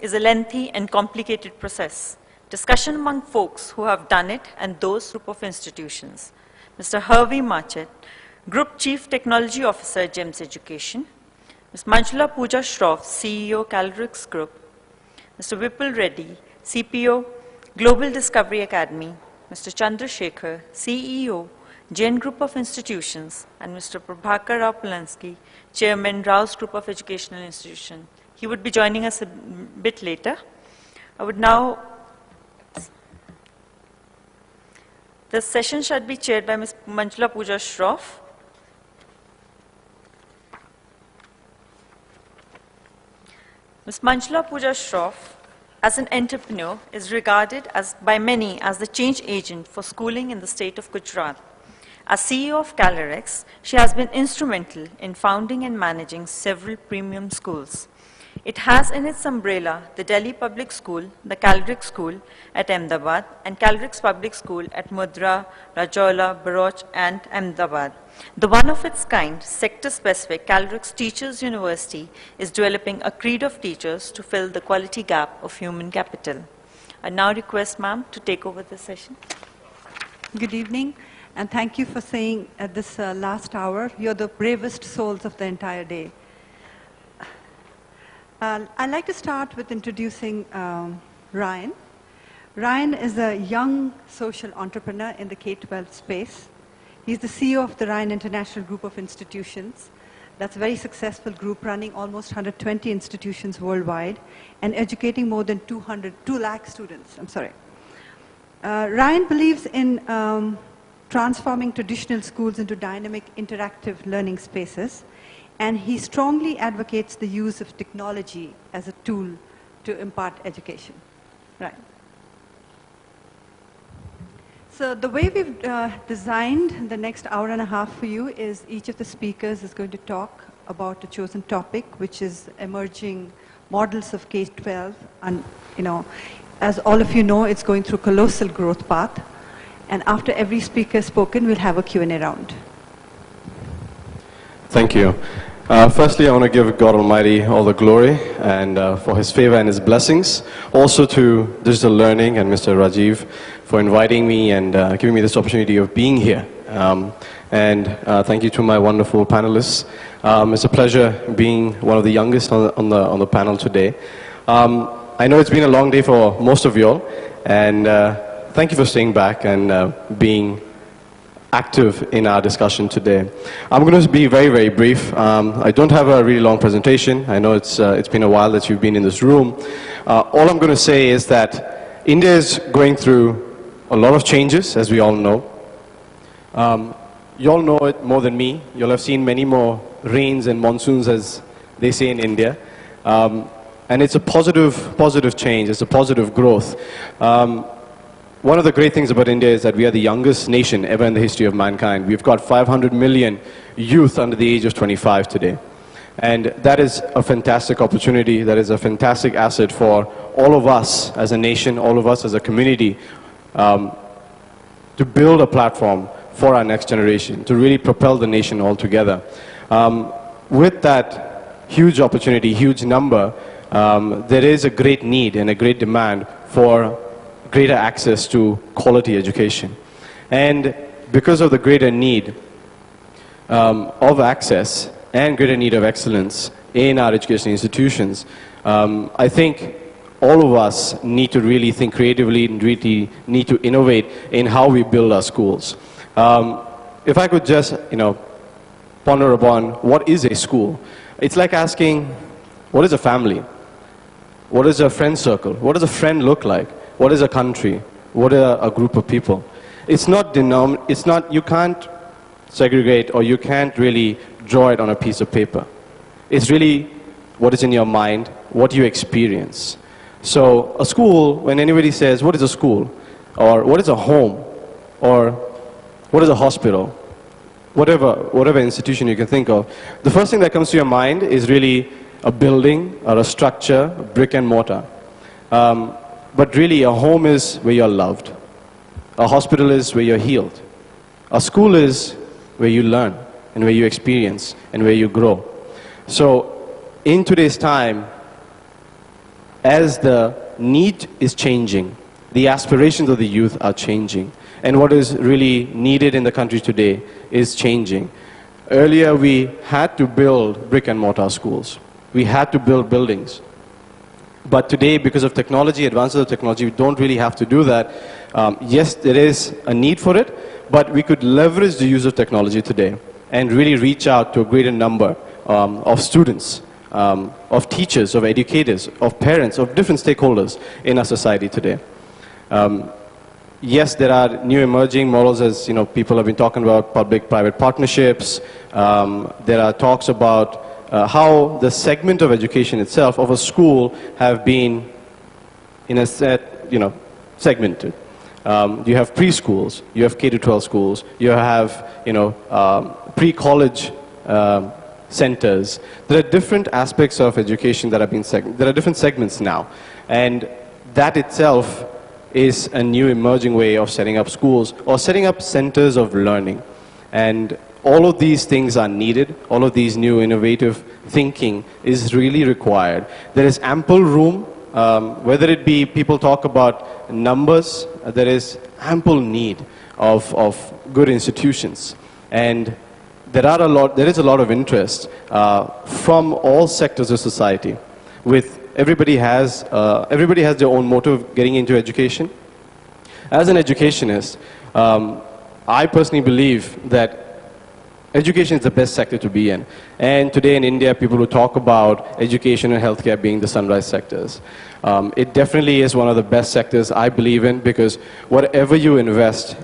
is a lengthy and complicated process. Discussion among folks who have done it and those group of institutions. Mr. Hervey Marchett, Group Chief Technology Officer, GEMS Education. Ms. Manjula Pooja Shroff, CEO, Calrix Group. Mr. Vipul Reddy, CPO, Global Discovery Academy. Mr. Chandra Shekhar, CEO, Jain Group of Institutions, and Mr. Prabhakar Rao Polansky, Chairman, Rouse Group of Educational Institution. He would be joining us a bit later. I would now, the session shall be chaired by Ms. Manjula Pooja Shroff. Ms. Manjula Pooja Shroff, as an entrepreneur, is regarded by many as the change agent for schooling in the state of Gujarat. As CEO of Calrix, she has been instrumental in founding and managing several premium schools. It has in its umbrella the Delhi Public School, the Calrix School at Ahmedabad, and Calrix Public School at Mudra, Rajola, Bharuch, and Ahmedabad. The one of its kind, sector-specific Calrix Teachers University is developing a creed of teachers to fill the quality gap of human capital. I now request ma'am to take over the session. Good evening, and thank you for saying at this last hour, you're the bravest souls of the entire day. I'd like to start with introducing Ryan. Ryan is a young social entrepreneur in the K-12 space. He's the CEO of the Ryan International Group of Institutions. That's a very successful group running almost 120 institutions worldwide and educating more than 2 lakh students. Ryan believes in transforming traditional schools into dynamic, interactive learning spaces, and he strongly advocates the use of technology as a tool to impart education. Right. So the way we've designed the next hour and a half for you is each of the speakers is going to talk about a chosen topic, which is emerging models of K-12. And, as all of you know, it's going through colossal growth path. And after every speaker has spoken, we'll have a Q&A round. Thank you. Firstly, I want to give God Almighty all the glory and for His favor and His blessings. Also to Digital Learning and Mr. Rajiv for inviting me and giving me this opportunity of being here. Thank you to my wonderful panelists. It's a pleasure being one of the youngest on the panel today. I know it's been a long day for most of you all, and thank you for staying back and being active in our discussion today. I'm going to be very, very brief. I don't have a really long presentation. I know it's been a while that you've been in this room. All I'm going to say is that India is going through a lot of changes, as we all know. You all know it more than me. You'll have seen many more rains and monsoons, as they say in India. And it's a positive change. It's a positive growth. One of the great things about India is that we are the youngest nation ever in the history of mankind. We've got 500 million youth under the age of 25 today. And that is a fantastic opportunity. That is a fantastic asset for all of us as a nation, all of us as a community, to build a platform for our next generation, to really propel the nation all together. With that huge opportunity, huge number, there is a great need and a great demand for greater access to quality education. And because of the greater need of access and greater need of excellence in our education institutions, I think all of us need to really think creatively and really need to innovate in how we build our schools. If I could just, ponder upon what is a school, it's like asking, what is a family? What is a friend circle? What does a friend look like? What is a country? What are a group of people? It's not, you can't segregate or you can't really draw it on a piece of paper. It's really what is in your mind, what you experience. So a school, when anybody says, what is a school? Or what is a home? Or what is a hospital? Whatever institution you can think of, the first thing that comes to your mind is really a building or a structure, a brick and mortar. But really, a home is where you're loved. A hospital is where you're healed. A school is where you learn and where you experience and where you grow. So in today's time, as the need is changing, the aspirations of the youth are changing, and what is really needed in the country today is changing. Earlier, we had to build brick and mortar schools. We had to build buildings. But today, because of technology, advances of technology, we don't really have to do that. Yes, there is a need for it, but we could leverage the use of technology today and really reach out to a greater number of students, of teachers, of educators, of parents, of different stakeholders in our society today. Yes, there are new emerging models, as people have been talking about public-private partnerships. There are talks about how the segment of education itself of a school have been, in a set, segmented. You have preschools, you have K-12 schools, you have, pre-college centers. There are different aspects of education that have been there are different segments now, and that itself is a new emerging way of setting up schools or setting up centers of learning. And all of these things are needed. All of these new innovative thinking is really required. There is ample room, whether it be people talk about numbers, there is ample need of good institutions. And there is a lot of interest from all sectors of society. Everybody has their own motive of getting into education. As an educationist, I personally believe that education is the best sector to be in. And today in India, people who talk about education and healthcare being the sunrise sectors. It definitely is one of the best sectors I believe in, because whatever you invest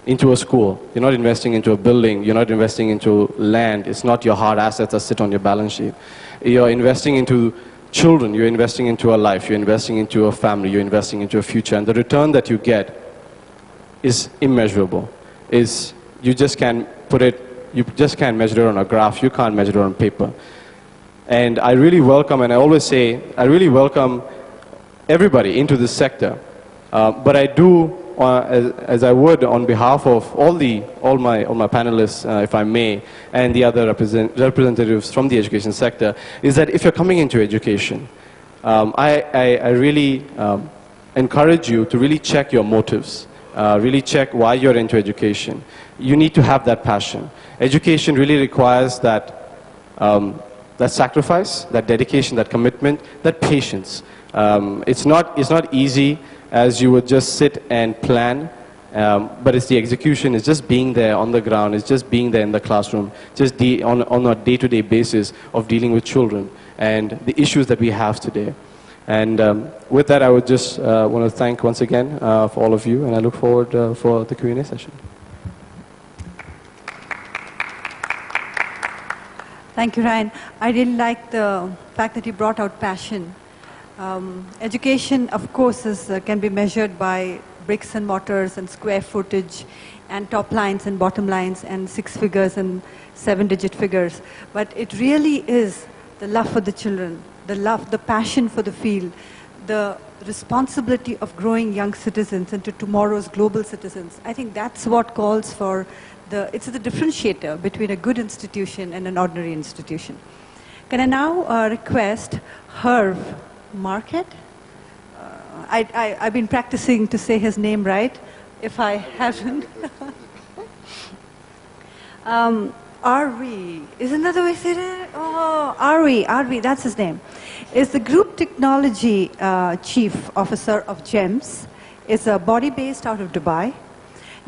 into a school, you're not investing into a building, you're not investing into land, it's not your hard assets that sit on your balance sheet. You're investing into children, you're investing into a life, you're investing into a family, you're investing into a future, and the return that you get is immeasurable. You just can't measure it on a graph, you can't measure it on paper. And I really welcome, and I always say, I really welcome everybody into this sector. But I do, as I would on behalf of all my panelists, if I may, and the other representatives from the education sector, is that if you're coming into education, I really encourage you to really check your motives, really check why you're into education. You need to have that passion. Education really requires that sacrifice, that dedication, that commitment, that patience. It's not easy as you would just sit and plan, but it's the execution, it's just being there on the ground, it's just being there in the classroom, just on a day-to-day basis of dealing with children and the issues that we have today. And with that, I would just want to thank once again for all of you, and I look forward for the Q&A session. Thank you, Ryan. I really like the fact that you brought out passion. Education, of course, can be measured by bricks and mortars and square footage and top lines and bottom lines and 6 figures and 7-digit figures. But it really is the love for the children, the passion for the field, the responsibility of growing young citizens into tomorrow's global citizens. I think that's what calls for it's the differentiator between a good institution and an ordinary institution. Can I now request Herv Market? I've been practicing to say his name right, if I haven't. Arvi, is another way to say it? Oh, Arvi, that's his name. Is the Group Technology Chief Officer of GEMS. It's a body based out of Dubai.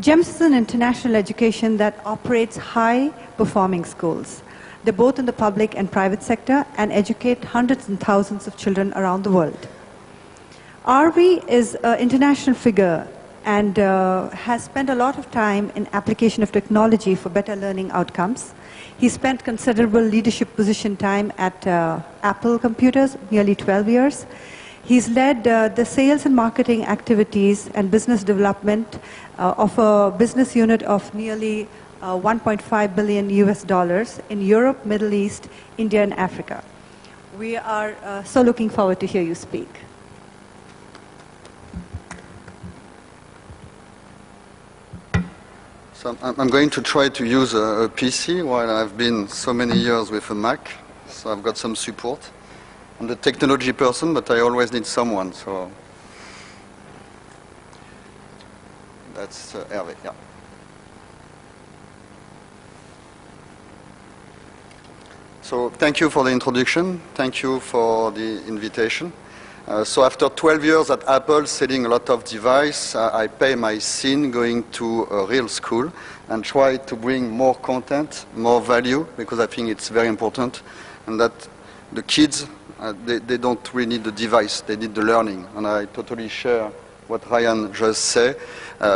GEMS is an international education that operates high-performing schools. They're both in the public and private sector and educate hundreds and thousands of children around the world. Arvi is an international figure and has spent a lot of time in application of technology for better learning outcomes. He spent considerable leadership position time at Apple Computers, nearly 12 years. He's led the sales and marketing activities and business development of a business unit of nearly $1.5 billion US in Europe, Middle East, India, and Africa. We are so looking forward to hear you speak. So I'm going to try to use a PC while I've been so many years with a Mac, so I've got some support. I'm the technology person, but I always need someone, so that's Hervé, yeah. So thank you for the introduction. Thank you for the invitation. So after 12 years at Apple selling a lot of devices, I pay my sin going to a real school and try to bring more content, more value, because I think it's very important, and that the kids, they don't really need the device, they need the learning. And I totally share what Ryan just said,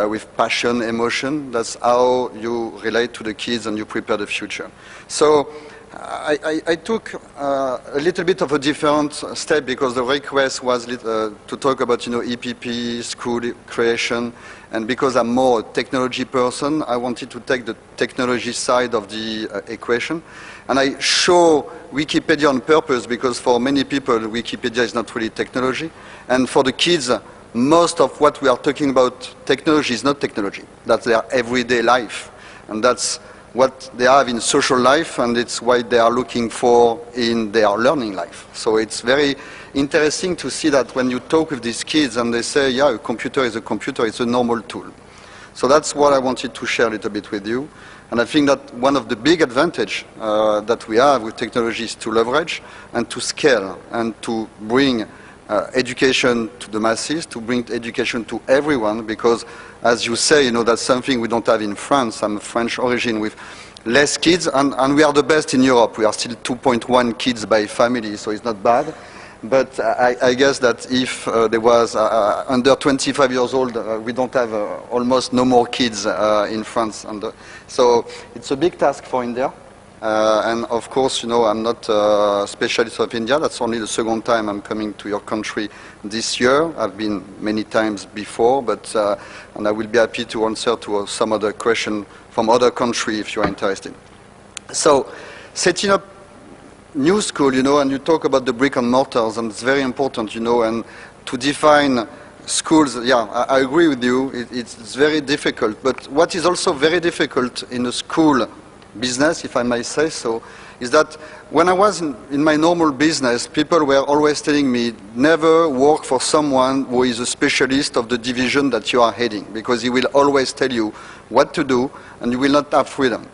with passion, emotion. That's how you relate to the kids and you prepare the future. So I took a little bit of a different step because the request was to talk about, EPP, school creation, and because I'm more a technology person, I wanted to take the technology side of the equation. And I show Wikipedia on purpose because for many people, Wikipedia is not really technology. And for the kids, most of what we are talking about technology is not technology. That's their everyday life. And that's what they have in social life, and it's what they are looking for in their learning life. So it's very interesting to see that when you talk with these kids and they say, yeah, a computer is a computer, it's a normal tool. So that's what I wanted to share a little bit with you. And I think that one of the big advantages that we have with technology is to leverage and to scale and to bring education to the masses, to bring education to everyone, because as you say, that's something we don't have in France. I'm of French origin with less kids, and we are the best in Europe. We are still 2.1 kids by family, so it's not bad. But I guess that if there was under 25 years old, we don't have almost no more kids in France. So it's a big task for India. And of course, I'm not a specialist of India. That's only the second time I'm coming to your country this year. I've been many times before, but and I will be happy to answer to some other question from other country if you're interested. So, setting up new school, and you talk about the brick and mortars, and it's very important, and to define schools, yeah, I agree with you, it's very difficult. But what is also very difficult in a school business, if I may say so, is that when I was in my normal business, people were always telling me, never work for someone who is a specialist of the division that you are heading, because he will always tell you what to do, and you will not have freedom.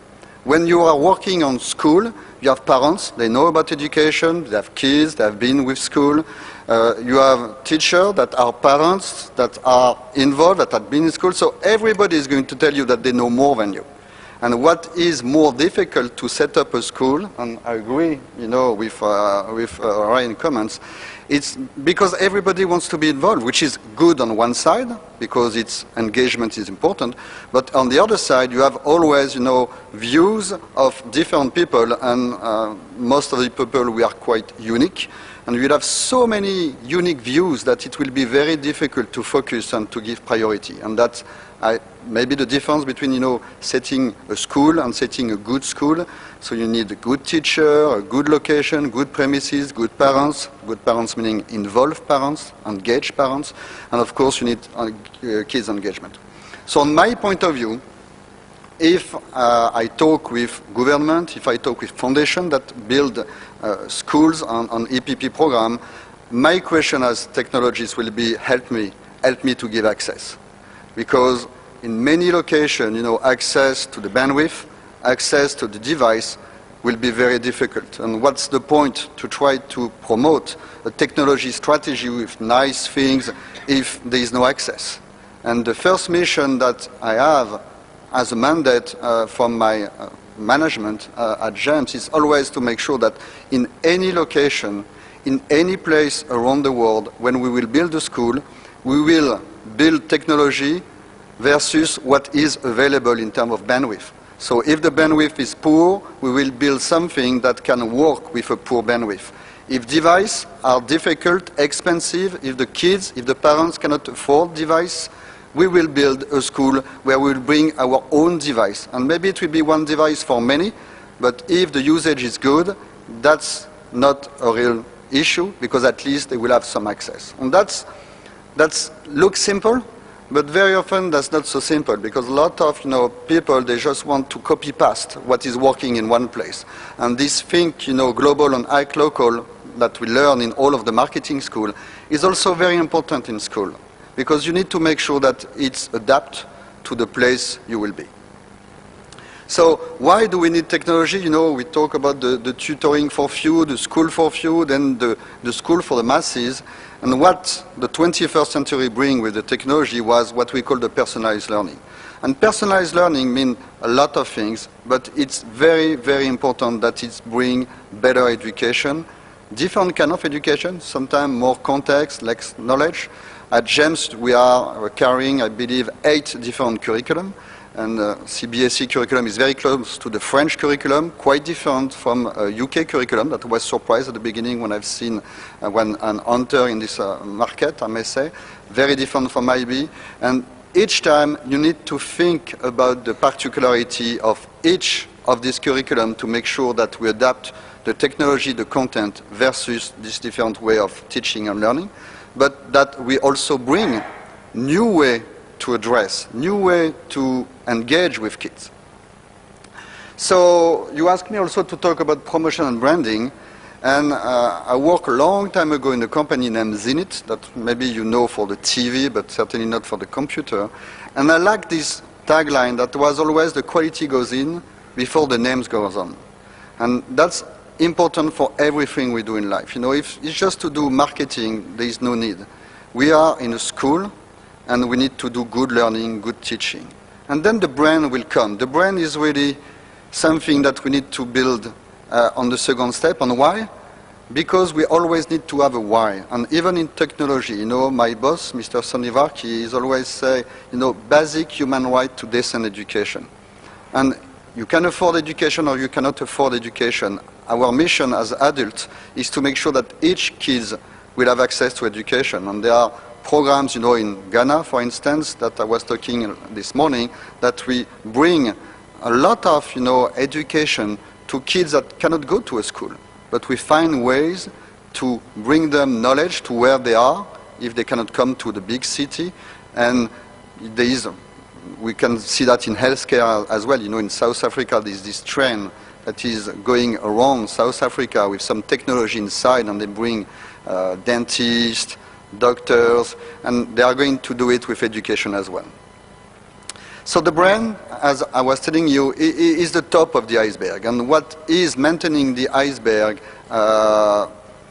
When you are working on school, you have parents, they know about education, they have kids, they have been with school. You have teachers that are parents, that are involved, that have been in school. So everybody is going to tell you that they know more than you. And what is more difficult to set up a school, and I agree, with Ryan's comments, it's because everybody wants to be involved, which is good on one side, because its engagement is important, but on the other side, you have always, views of different people, and most of the people, we are quite unique, and we have so many unique views that it will be very difficult to focus and to give priority, and that's maybe the difference between, setting a school and setting a good school. So you need a good teacher, a good location, good premises, good parents meaning involved parents, engaged parents, and of course you need kids engagement. So on my point of view, if I talk with government, if I talk with foundation that build schools on EPP program, my question as technologist will be, help me to give access. Because in many locations, access to the bandwidth, access to the device will be very difficult. And what's the point to try to promote a technology strategy with nice things if there is no access? And the first mission that I have as a mandate from my management at GEMS is always to make sure that in any location, in any place around the world, when we will build a school, we will build technology versus what is available in terms of bandwidth. So if the bandwidth is poor, we will build something that can work with a poor bandwidth. If devices are difficult, expensive, if the parents cannot afford device, we will build a school where we will bring our own device. And maybe it will be one device for many, but if the usage is good, that's not a real issue, because at least they will have some access. And that looks simple, but very often that's not so simple, because a lot of people, they just want to copy past what is working in one place. And this think global and act local that we learn in all of the marketing school is also very important in school, because you need to make sure that it's adapted to the place you will be. So why do we need technology? You know, we talk about the tutoring for few, the school for few, then the school for the masses. And what the 21st century bring with the technology was what we call the personalized learning. And personalized learning means a lot of things, but it's very, very important that it bring better education, different kind of education, sometimes more context, less knowledge. At GEMS, we are carrying, I believe, 8 different curriculum. And CBSE curriculum is very close to the French curriculum, quite different from UK curriculum. That was surprised at the beginning when I've seen when an enter in this market, I may say. Very different from IB. And each time you need to think about the particularity of each of this curriculum to make sure that we adapt the technology, the content, versus this different way of teaching and learning. But that we also bring new way to address, new way to engage with kids. So you asked me also to talk about promotion and branding, and I worked a long time ago in a company named Zenith, that maybe you know for the TV, but certainly not for the computer. And I like this tagline that was always the quality goes in before the names goes on. And that's important for everything we do in life. You know, if it's just to do marketing, there is no need. We are in a school, and we need to do good learning, good teaching. And then the brand will come. The brand is really something that we need to build on the second step. And why? Because we always need to have a why. And even in technology, you know, my boss, Mr. Sonivark, he is always say, you know, basic human right to decent education. And you can afford education or you cannot afford education. Our mission as adults is to make sure that each kid will have access to education. And there are programs, you know, in Ghana, for instance, that I was talking this morning, that we bring a lot of, you know, education to kids that cannot go to a school. But we find ways to bring them knowledge to where they are, if they cannot come to the big city. And there is, we can see that in healthcare as well. You know, in South Africa, there's this trend that is going around South Africa with some technology inside, and they bring dentists, doctors, and they are going to do it with education as well. So the brand, as I was telling you, is the top of the iceberg. And what is maintaining the iceberg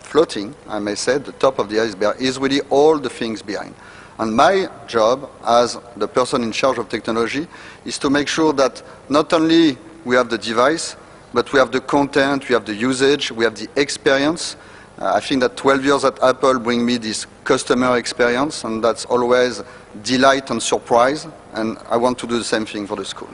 floating, I may say, the top of the iceberg, is really all the things behind. And my job as the person in charge of technology is to make sure that not only we have the device, but we have the content, we have the usage, we have the experience. I think that 12 years at Apple bring me this customer experience, and that's always delight and surprise, and I want to do the same thing for the school.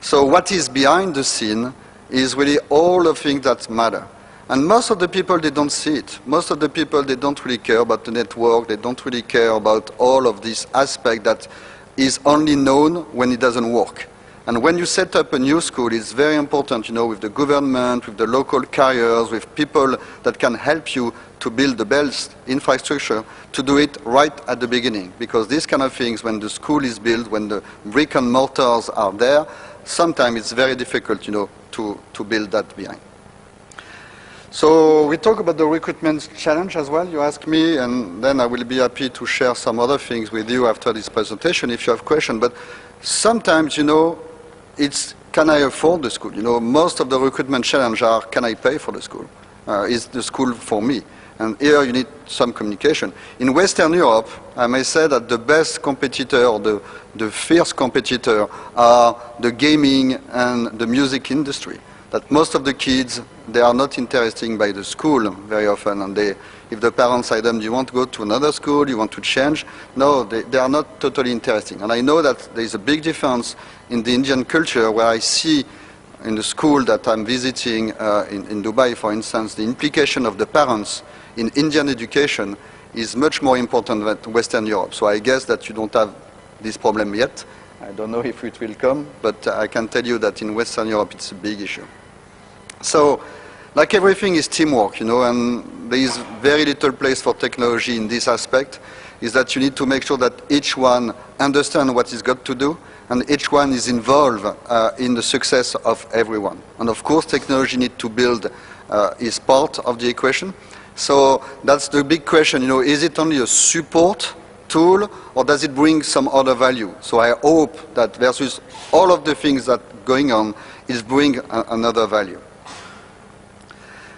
So what is behind the scene is really all the things that matter. And most of the people, they don't see it. Most of the people, they don't really care about the network, they don't really care about all of this aspect that is only known when it doesn't work. And when you set up a new school, it's very important, you know, with the government, with the local carriers, with people that can help you to build the best infrastructure, to do it right at the beginning. Because these kind of things, when the school is built, when the brick and mortars are there, sometimes it's very difficult, you know, to build that behind. So we talk about the recruitment challenge as well, you ask me, and then I will be happy to share some other things with you after this presentation if you have questions. But sometimes, you know, it's, can I afford the school? You know, most of the recruitment challenge are, can I pay for the school? Is the school for me? And here you need some communication. In Western Europe, I may say that the best competitor, or the fierce competitor, are the gaming and the music industry. That most of the kids, they are not interested by the school very often, and if the parents say them, do you want to go to another school, you want to change? No, they are not totally interesting. And I know that there is a big difference in the Indian culture, where I see in the school that I'm visiting in Dubai, for instance, the implication of the parents in Indian education is much more important than Western Europe. So I guess that you don't have this problem yet. I don't know if it will come, but I can tell you that in Western Europe it's a big issue. So, like everything is teamwork, you know, and there is very little place for technology in this aspect, is that you need to make sure that each one understands what he's got to do, and each one is involved in the success of everyone. And of course, technology needs to build is part of the equation. So that's the big question, you know, is it only a support tool or does it bring some other value? So I hope that versus all of the things that going on is bring another value.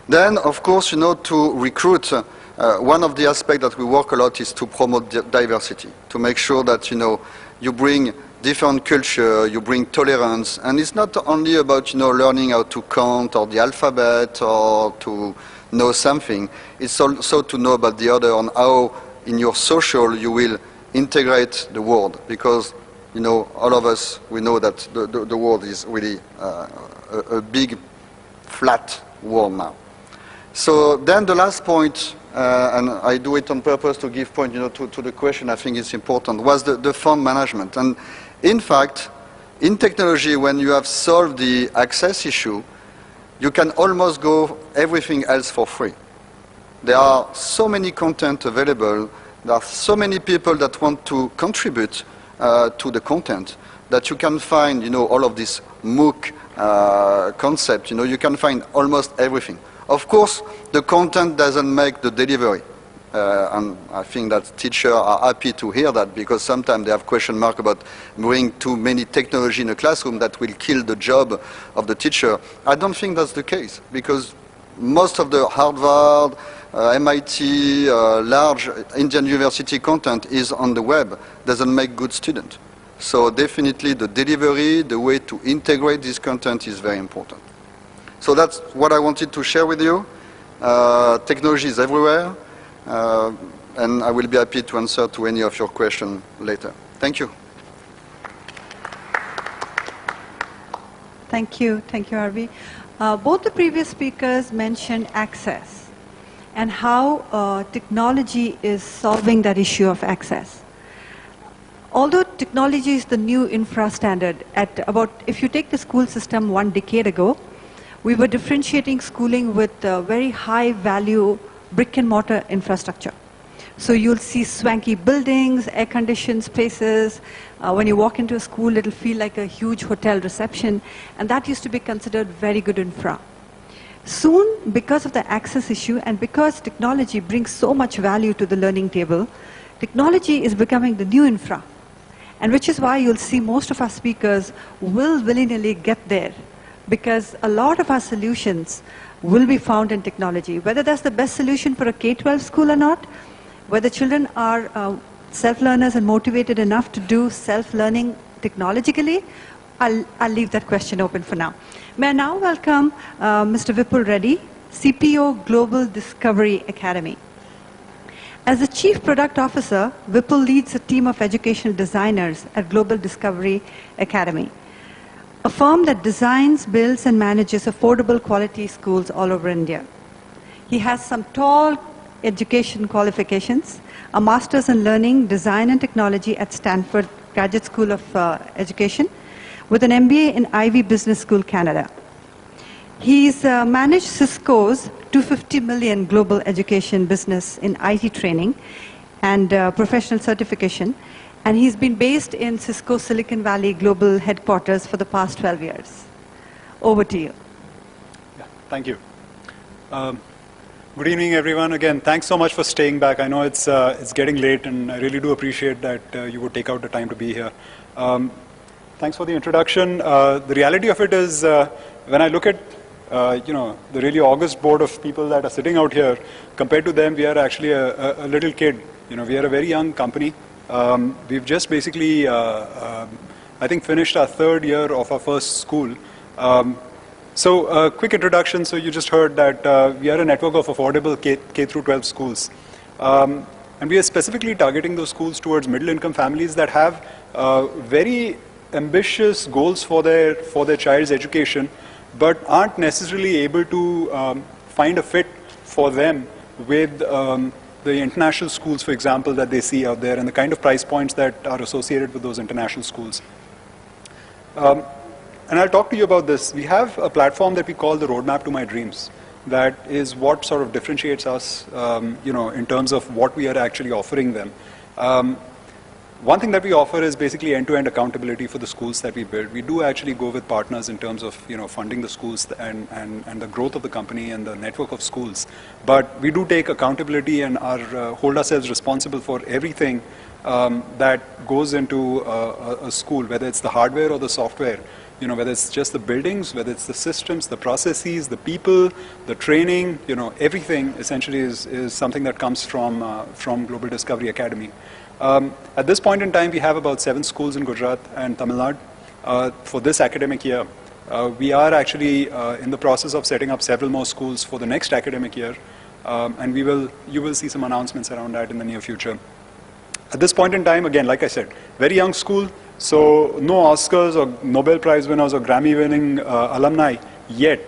Then, of course, you know, to recruit, one of the aspects that we work a lot is to promote diversity, to make sure that, you know, you bring different culture, you bring tolerance, and it's not only about, you know, learning how to count or the alphabet or to know something, it's also to know about the other and how in your social you will integrate the world, because, you know, all of us, we know that the world is really a big, flat world now. So then the last point, and I do it on purpose to give point, you know, to the question I think is important, was the fund management. And in fact, in technology, when you have solved the access issue, you can almost go everything else for free. There are so many content available, there are so many people that want to contribute to the content that you can find, you know, all of this MOOC concept, you know, you can find almost everything. Of course, the content doesn't make the delivery. And I think that teachers are happy to hear that, because sometimes they have question mark about bringing too many technology in a classroom that will kill the job of the teacher. I don't think that's the case, because most of the Harvard, MIT, large Indian university content is on the web, doesn't make good students. So definitely the delivery, the way to integrate this content is very important. So that's what I wanted to share with you. Technology is everywhere, and I will be happy to answer to any of your questions later. Thank you. Thank you, Harvey. Both the previous speakers mentioned access and how technology is solving that issue of access. Although technology is the new infra standard, if you take the school system 1 decade ago, we were differentiating schooling with very high value brick and mortar infrastructure. So you'll see swanky buildings, air-conditioned spaces. When you walk into a school, it'll feel like a huge hotel reception, and that used to be considered very good infra. Soon, because of the access issue and because technology brings so much value to the learning table, technology is becoming the new infra, and which is why you'll see most of our speakers will willy-nilly get there, because a lot of our solutions will be found in technology. Whether that's the best solution for a K-12 school or not, whether children are self-learners and motivated enough to do self-learning technologically, I'll leave that question open for now. May I now welcome Mr. Vipul Reddy, CPO Global Discovery Academy. As the Chief Product Officer, Vipul leads a team of educational designers at Global Discovery Academy, a firm that designs, builds, and manages affordable quality schools all over India. He has some tall education qualifications, a master's in learning, design, and technology at Stanford Graduate School of Education, with an MBA in Ivy Business School, Canada. He's managed Cisco's $250 million global education business in IT training and professional certification, and he's been based in Cisco Silicon Valley global headquarters for the past 12 years. Over to you. Yeah, thank you. Good evening, everyone. Again, thanks so much for staying back. I know it's getting late, and I really do appreciate that you would take out the time to be here. Thanks for the introduction. The reality of it is, when I look at the really august board of people that are sitting out here, compared to them, we are actually a little kid. You know, we are a very young company. We've just basically, I think, finished our 3rd year of our first school. So a quick introduction. So you just heard that we are a network of affordable K through 12 schools. And we are specifically targeting those schools towards middle-income families that have very ambitious goals for their child's education, but aren't necessarily able to find a fit for them with the international schools, for example, that they see out there, and the kind of price points that are associated with those international schools. And I'll talk to you about this. We have a platform that we call the Roadmap to My Dreams. That is what sort of differentiates us, in terms of what we are actually offering them. One thing that we offer is basically end-to-end accountability for the schools that we build. We do actually go with partners in terms of funding the schools and the growth of the company and the network of schools. But we do take accountability and hold ourselves responsible for everything that goes into a school, whether it's the hardware or the software. Whether it's just the buildings, whether it's the systems, the processes, the people, the training, everything essentially is something that comes from Global Discovery Academy. At this point in time, we have about 7 schools in Gujarat and Tamil Nadu for this academic year. We are actually in the process of setting up several more schools for the next academic year, and you will see some announcements around that in the near future. At this point in time, again, like I said, very young school, so no Oscars or Nobel Prize winners or Grammy-winning alumni yet,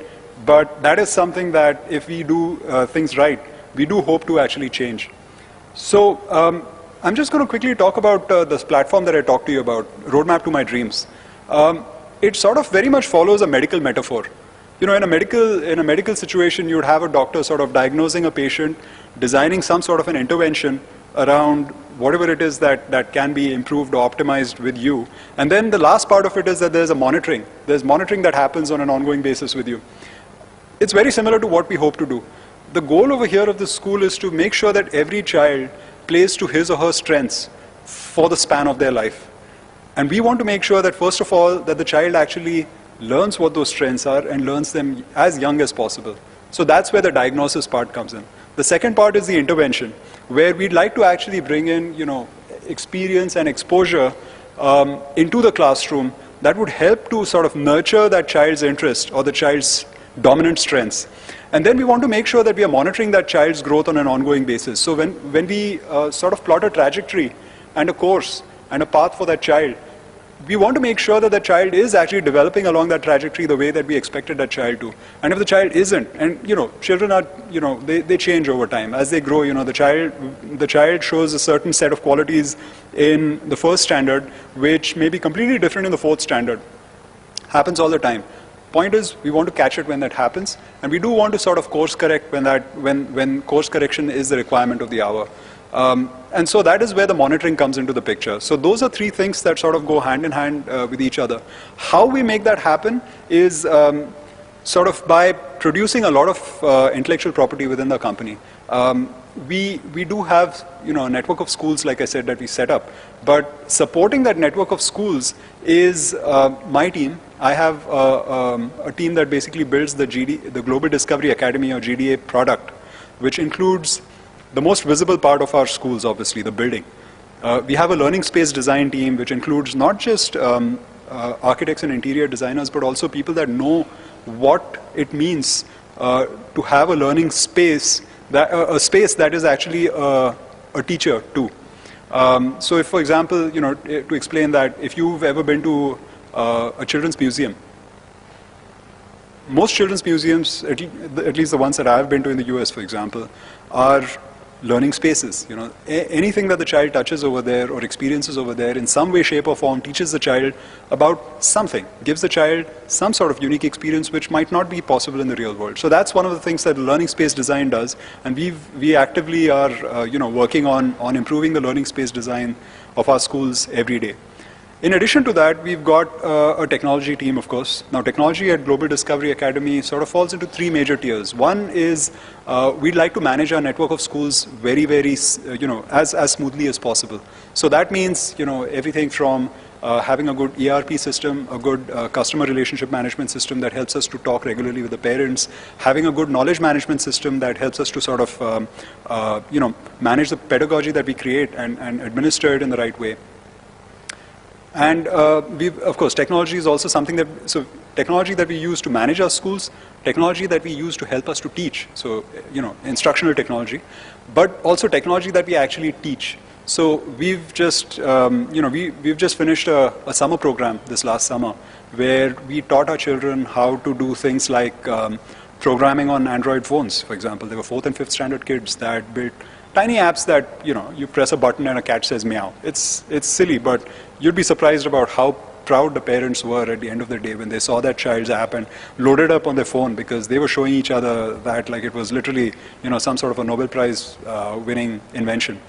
but that is something that if we do things right, we do hope to actually change. So I'm just going to quickly talk about this platform that I talked to you about, Roadmap to My Dreams. It sort of very much follows a medical metaphor. In a medical situation, you would have a doctor sort of diagnosing a patient, designing some sort of an intervention around whatever it is that can be improved or optimized with you. And then the last part of it is that there's a monitoring. There's monitoring that happens on an ongoing basis with you. It's very similar to what we hope to do. The goal over here of the school is to make sure that every child plays to his or her strengths for the span of their life. And we want to make sure that, first of all, that the child actually learns what those strengths are and learns them as young as possible. So that's where the diagnosis part comes in. The second part is the intervention, where we'd like to actually bring in, experience and exposure into the classroom that would help to sort of nurture that child's interest or the child's dominant strengths. And then we want to make sure that we are monitoring that child's growth on an ongoing basis. So when we sort of plot a trajectory and a course and a path for that child, we want to make sure that the child is actually developing along that trajectory the way that we expected that child to. And if the child isn't, and children are, they change over time. As they grow, the child shows a certain set of qualities in the first standard, which may be completely different in the fourth standard. Happens all the time. Point is, we want to catch it when that happens, and we do want to sort of course correct when course correction is the requirement of the hour. And so that is where the monitoring comes into the picture. So those are 3 things that sort of go hand in hand with each other. How we make that happen is sort of by producing a lot of intellectual property within the company. We do have a network of schools, like I said, that we set up. But supporting that network of schools is my team. I have a team that basically builds the Global Discovery Academy or GDA product, which includes the most visible part of our schools, obviously, the building. We have a learning space design team, which includes not just architects and interior designers, but also people that know what it means to have a learning space, a space that is actually a teacher too. So if, for example, to explain that, if you've ever been to a children's museum, most children's museums, at least the ones that I've been to in the US, for example, are learning spaces. Anything that the child touches over there or experiences over there in some way, shape or form teaches the child about something, gives the child some sort of unique experience which might not be possible in the real world. So that's one of the things that learning space design does, and we actively are working on improving the learning space design of our schools every day. In addition to that, we've got a technology team, of course. Now, technology at Global Discovery Academy sort of falls into 3 major tiers. One is we'd like to manage our network of schools very, very, as smoothly as possible. So that means, everything from having a good ERP system, a good customer relationship management system that helps us to talk regularly with the parents, having a good knowledge management system that helps us to sort of, manage the pedagogy that we create and administer it in the right way. And of course, technology is also something so technology that we use to manage our schools, technology that we use to help us to teach, so, instructional technology, but also technology that we actually teach. So we've just, we've just finished a summer program this last summer where we taught our children how to do things like programming on Android phones, for example. There were 4th and 5th standard kids that built tiny apps that, you press a button and a cat says meow. It's silly, but you'd be surprised about how proud the parents were at the end of the day when they saw that child's app and loaded up on their phone, because they were showing each other that like it was literally, some sort of a Nobel Prize winning invention.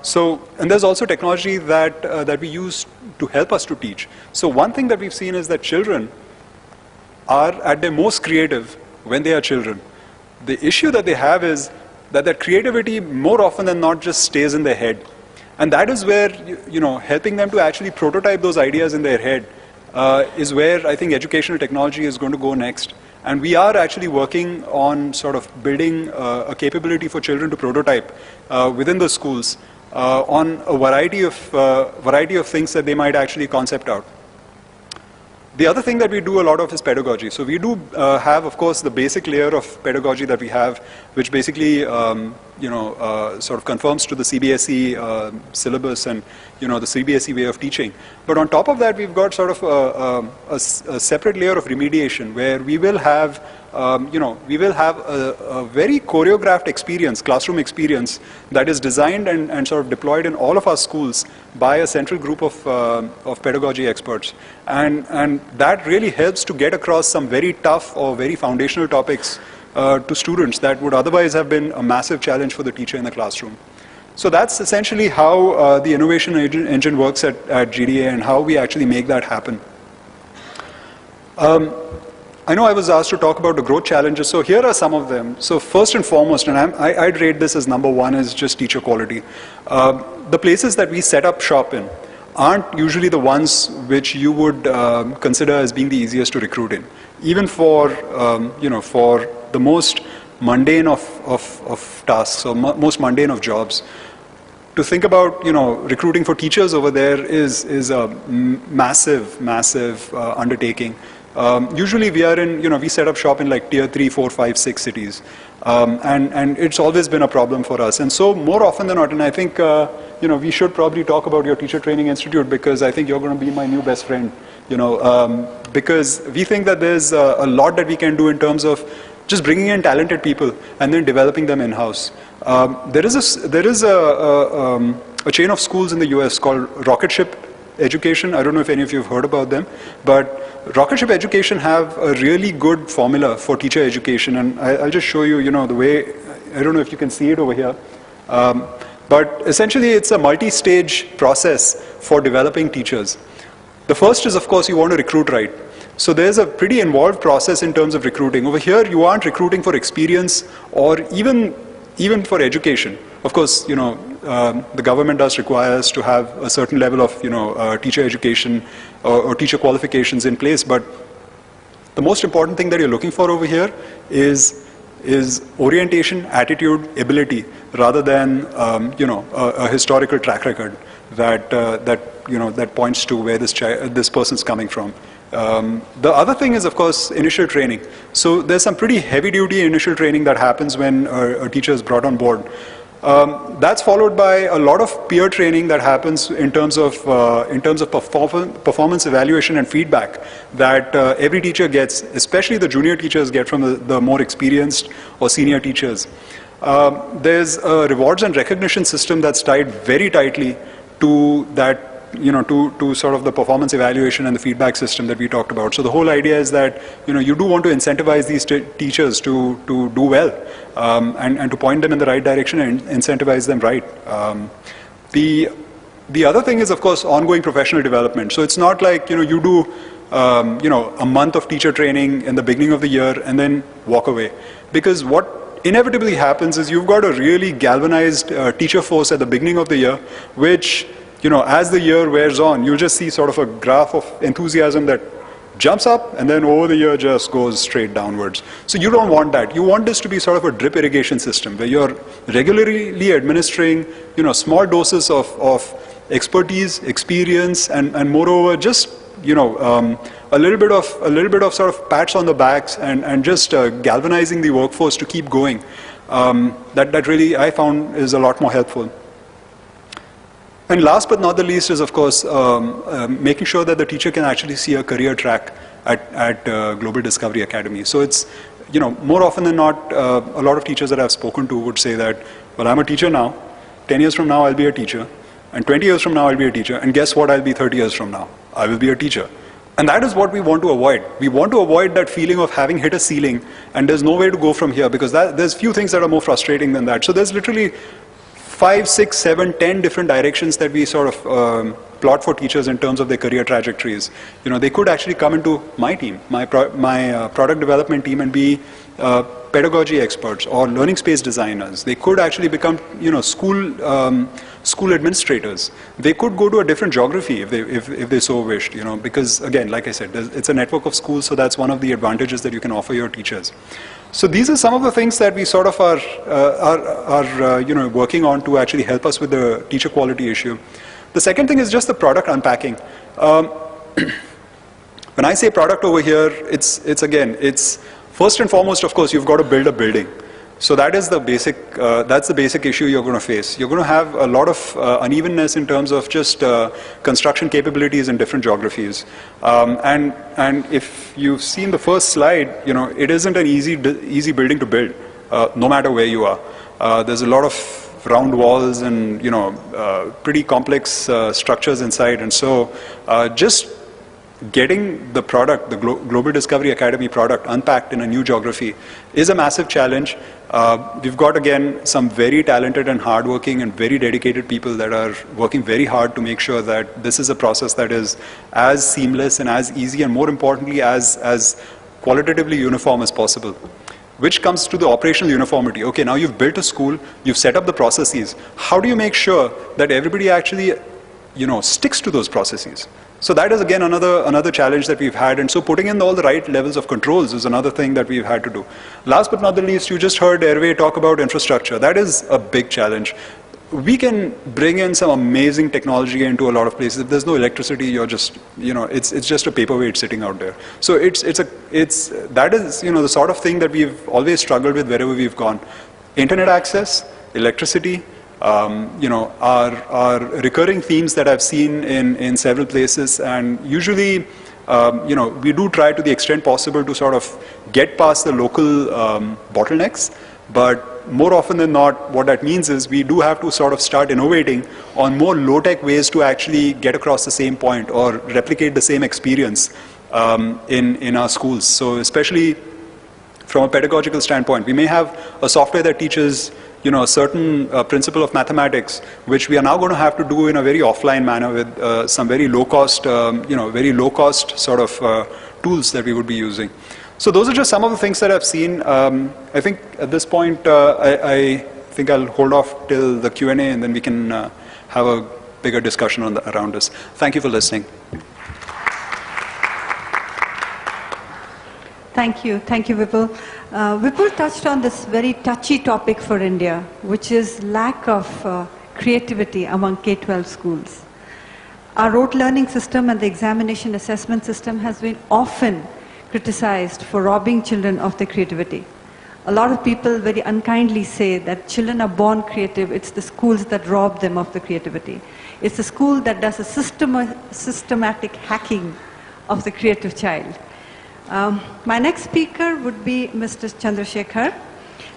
And there's also technology that we use to help us to teach. So one thing that we've seen is that children are at their most creative when they are children. The issue that they have is that creativity more often than not just stays in their head. And that is where, helping them to actually prototype those ideas in their head is where I think educational technology is going to go next. And we are actually working on sort of building a capability for children to prototype within the schools on a variety of things that they might actually concept out. The other thing that we do a lot of is pedagogy. So we do have, of course, the basic layer of pedagogy that we have, which basically, sort of conforms to the CBSE syllabus and, the CBSE way of teaching. But on top of that, we've got sort of a separate layer of remediation where we will have, a very choreographed experience, classroom experience that is designed and sort of deployed in all of our schools by a central group of pedagogy experts. And that really helps to get across some very tough or very foundational topics to students that would otherwise have been a massive challenge for the teacher in the classroom. So that's essentially how the innovation engine works at GDA and how we actually make that happen. I know I was asked to talk about the growth challenges, so here are some of them. So first and foremost, and I'd rate this as number one, is just teacher quality. The places that we set up shop in aren't usually the ones which you would consider as being the easiest to recruit in. Even for, for the most mundane of tasks or most mundane of jobs. To think about, recruiting for teachers over there is a massive undertaking. Usually we are in, we set up shop in like tier 3, 4, 5, 6 cities. And it's always been a problem for us. And so more often than not, and I think, we should probably talk about your teacher training institute because I think you're going to be my new best friend, because we think that there's a lot that we can do in terms of just bringing in talented people and then developing them in-house. There is a chain of schools in the US called Rocket Ship Education. I don't know if any of you have heard about them, but Rocket Ship Education have a really good formula for teacher education, and I'll just show you, the way, I don't know if you can see it over here, but essentially it's a multi-stage process for developing teachers. The first is, of course, you want to recruit right. So there's a pretty involved process in terms of recruiting. Over here, you aren't recruiting for experience or even for education. Of course, the government does require us to have a certain level of, teacher education or teacher qualifications in place. But the most important thing that you're looking for over here is orientation, attitude, ability, rather than, a historical track record that points to where this person's coming from. The other thing is, of course, initial training. So there's some pretty heavy-duty initial training that happens when a teacher is brought on board. That's followed by a lot of peer training that happens in terms of performance evaluation and feedback that every teacher gets, especially the junior teachers get from the more experienced or senior teachers. There's a rewards and recognition system that's tied very tightly to that, to sort of the performance evaluation and the feedback system that we talked about. So the whole idea is that, you do want to incentivize these teachers to do well and to point them in the right direction and incentivize them right. The other thing is, of course, ongoing professional development. So it's not like, you do, a month of teacher training in the beginning of the year and then walk away. Because what inevitably happens is you've got a really galvanized teacher force at the beginning of the year, which, as the year wears on, you'll just see sort of a graph of enthusiasm that jumps up and then over the year just goes straight downwards. So you don't want that. You want this to be sort of a drip irrigation system where you're regularly administering, small doses of expertise, experience, and moreover, just, a little bit of sort of pats on the backs and just galvanizing the workforce to keep going. That really I found is a lot more helpful. And last but not the least is, of course, making sure that the teacher can actually see a career track at Global Discovery Academy. So it's, more often than not, a lot of teachers that I've spoken to would say that, well, I'm a teacher now, 10 years from now I'll be a teacher, and 20 years from now I'll be a teacher, and guess what I'll be 30 years from now? I will be a teacher. And that is what we want to avoid. We want to avoid that feeling of having hit a ceiling and there's no way to go from here, because there's few things that are more frustrating than that. So there's literally 5, 6, 7, 10 different directions that we sort of plot for teachers in terms of their career trajectories. They could actually come into my team, my product development team, and be pedagogy experts or learning space designers. They could actually become, school administrators. They could go to a different geography if they so wished, because again, like I said, it's a network of schools, so that's one of the advantages that you can offer your teachers. So these are some of the things that we sort of are working on to actually help us with the teacher quality issue. The second thing is just the product unpacking. When I say product over here, it's first and foremost, of course, you've got to build a building. So that is that's the basic issue you're going to face. You're going to have a lot of unevenness in terms of just construction capabilities in different geographies. And if you've seen the first slide, it isn't an easy building to build, no matter where you are. There's a lot of round walls and pretty complex structures inside, and so just getting the product, the Global Discovery Academy product, unpacked in a new geography is a massive challenge. We've got, again, some very talented and hardworking and very dedicated people that are working very hard to make sure that this is a process that is as seamless and as easy, and more importantly, as qualitatively uniform as possible. Which comes to the operational uniformity. Okay, now you've built a school, you've set up the processes. How do you make sure that everybody actually, sticks to those processes? So that is, again, another challenge that we've had. And so putting in all the right levels of controls is another thing that we've had to do. Last but not the least, you just heard Airway talk about infrastructure. That is a big challenge. We can bring in some amazing technology into a lot of places. If there's no electricity, you're just, it's just a paperweight sitting out there. So that is, the sort of thing that we've always struggled with wherever we've gone. Internet access, electricity, are recurring themes that I've seen in several places, and usually, we do try to the extent possible to sort of get past the local bottlenecks, but more often than not, what that means is we do have to sort of start innovating on more low-tech ways to actually get across the same point or replicate the same experience in our schools. So especially from a pedagogical standpoint, we may have a software that teaches a certain principle of mathematics, which we are now going to have to do in a very offline manner with some very low-cost, sort of tools that we would be using. So those are just some of the things that I've seen. I think at this point, I think I'll hold off till the Q&A, and then we can have a bigger discussion around this. Thank you for listening. Thank you, Vipul. Vipul touched on this very touchy topic for India, which is lack of creativity among K-12 schools. Our rote learning system and the examination assessment system has been often criticized for robbing children of their creativity. A lot of people very unkindly say that children are born creative, it's the schools that rob them of the creativity. It's the school that does a systematic hacking of the creative child. My next speaker would be Mr. Chandrasekhar,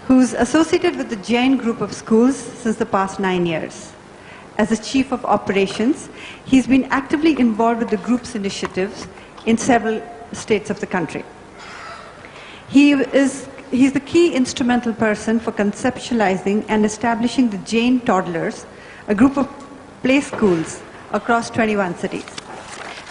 who's associated with the Jain Group of Schools since the past 9 years. As the Chief of Operations, he's been actively involved with the group's initiatives in several states of the country. He's the key instrumental person for conceptualizing and establishing the Jain Toddlers, a group of play schools across 21 cities.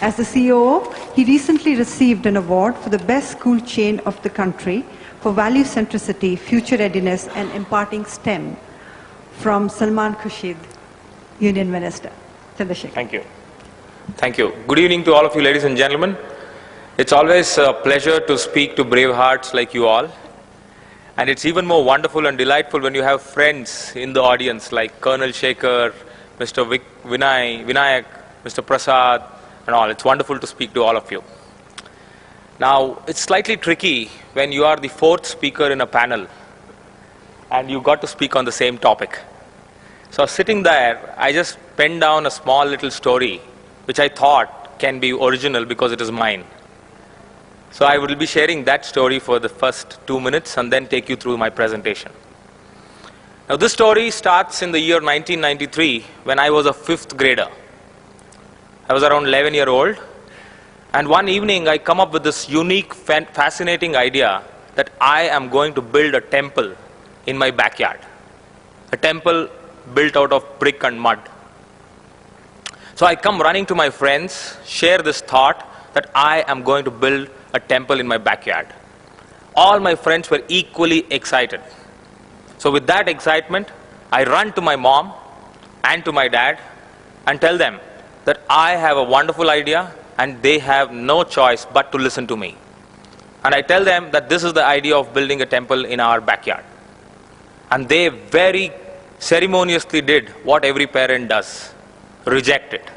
As the COO, he recently received an award for the best school chain of the country for value centricity, future readiness, and imparting STEM from Salman Khurshid, Union Minister. Chandrasekhar. Thank you. Thank you. Good evening to all of you, ladies and gentlemen. It's always a pleasure to speak to brave hearts like you all. And it's even more wonderful and delightful when you have friends in the audience like Colonel Shekhar, Mr. Vinayak, Mr. Prasad, and all. It's wonderful to speak to all of you. Now, it's slightly tricky when you are the fourth speaker in a panel and you got to speak on the same topic. So sitting there, I just penned down a small little story which I thought can be original because it is mine. So I will be sharing that story for the first 2 minutes and then take you through my presentation. Now this story starts in the year 1993 when I was a 5th grader. I was around 11-year-old, and one evening I come up with this unique, fascinating idea that I am going to build a temple in my backyard. A temple built out of brick and mud. So I come running to my friends, share this thought that I am going to build a temple in my backyard. All my friends were equally excited. So with that excitement, I run to my mom and to my dad and tell them that I have a wonderful idea and they have no choice but to listen to me. And I tell them that this is the idea of building a temple in our backyard. And they very ceremoniously did what every parent does, reject it.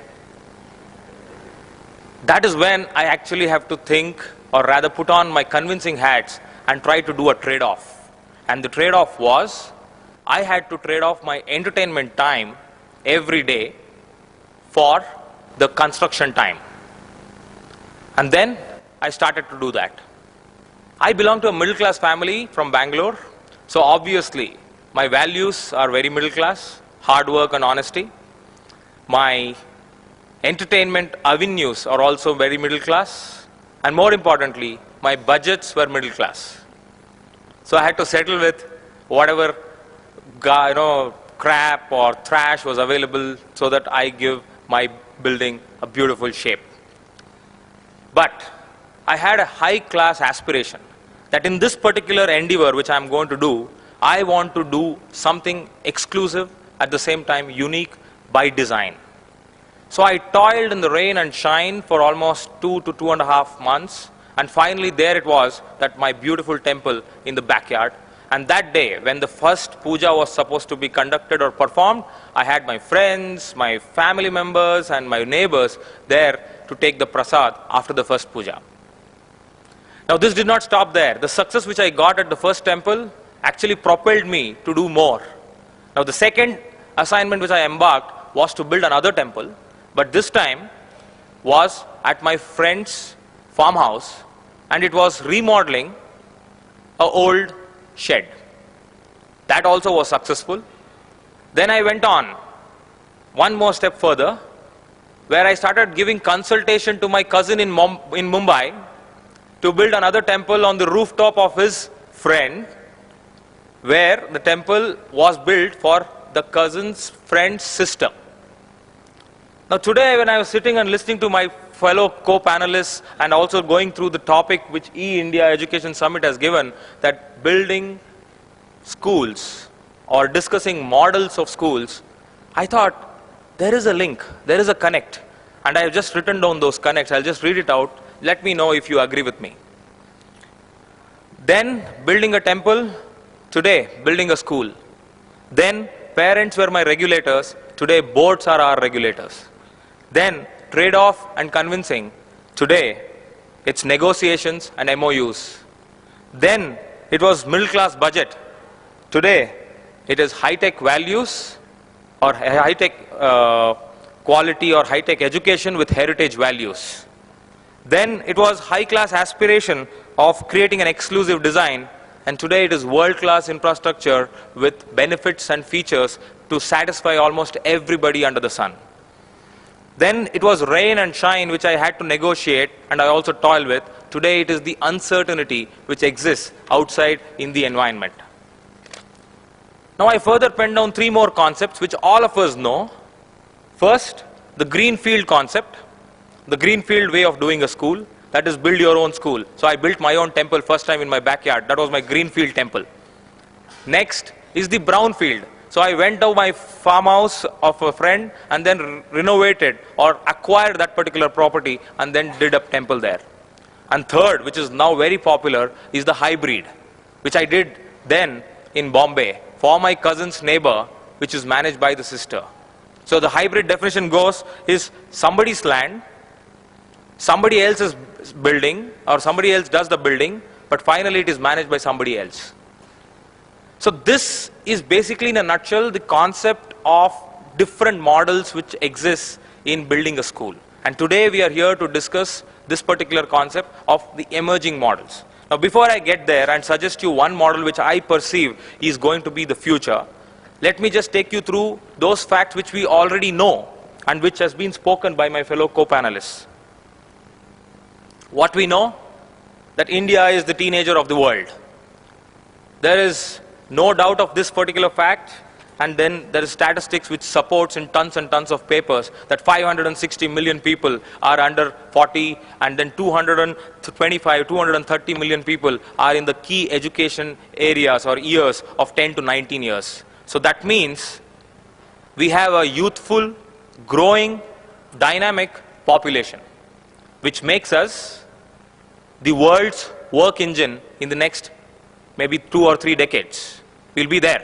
That is when I actually have to think, or rather put on my convincing hats and try to do a trade-off. And the trade-off was, I had to trade off my entertainment time every day for the construction time. And then I started to do that. I belong to a middle-class family from Bangalore, so obviously my values are very middle-class, hard work and honesty. My entertainment avenues are also very middle-class, and more importantly, my budgets were middle-class. So I had to settle with whatever crap or trash was available so that I give my building a beautiful shape. But I had a high-class aspiration that in this particular endeavor which I am going to do, I want to do something exclusive, at the same time unique by design. So I toiled in the rain and shine for almost 2 to 2.5 months, and finally there it was, that my beautiful temple in the backyard. And that day, when the first puja was supposed to be conducted or performed, I had my friends, my family members and my neighbors there to take the prasad after the first puja. Now this did not stop there. The success which I got at the first temple actually propelled me to do more. Now the second assignment which I embarked was to build another temple, but this time was at my friend's farmhouse, and it was remodeling an old shed. That also was successful. Then I went on one more step further, where I started giving consultation to my cousin in Mumbai to build another temple on the rooftop of his friend, where the temple was built for the cousin's friend's sister. Now today, when I was sitting and listening to my fellow co-panelists and also going through the topic which eINDIA Education Summit has given, that building schools or discussing models of schools, I thought there is a link, there is a connect. And I have just written down those connects. I'll just read it out. Let me know if you agree with me. Then building a temple, today building a school. Then parents were my regulators, today boards are our regulators. Then trade-off and convincing, today it's negotiations and MOUs. Then it was middle-class budget, today it is high-tech values or high-tech quality or high-tech education with heritage values. Then it was high-class aspiration of creating an exclusive design, and today it is world-class infrastructure with benefits and features to satisfy almost everybody under the sun. Then it was rain and shine which I had to negotiate and I also toil with. Today it is the uncertainty which exists outside in the environment. Now I further penned down 3 more concepts which all of us know. First, the greenfield concept, the greenfield way of doing a school, that is build your own school. So I built my own temple first time in my backyard. That was my greenfield temple. Next is the brownfield. So I went to my farmhouse of a friend and then renovated or acquired that particular property and then did a temple there. And third, which is now very popular, is the hybrid, which I did then in Bombay for my cousin's neighbor, which is managed by the sister. So the hybrid definition goes is somebody's land, somebody else is building or somebody else does the building, but finally it is managed by somebody else. So this is basically in a nutshell the concept of different models which exist in building a school. And today we are here to discuss this particular concept of the emerging models. Now before I get there and suggest you one model which I perceive is going to be the future, let me just take you through those facts which we already know and which has been spoken by my fellow co-panelists. What we know, that India is the teenager of the world. There is no doubt of this particular fact. and then there is statistics which supports in tons and tons of papers that 560 million people are under 40, and then 225, 230 million people are in the key education areas or years of 10 to 19 years. So that means we have a youthful, growing, dynamic population, which makes us the world's work engine in the next maybe 2 or 3 decades. We'll be there.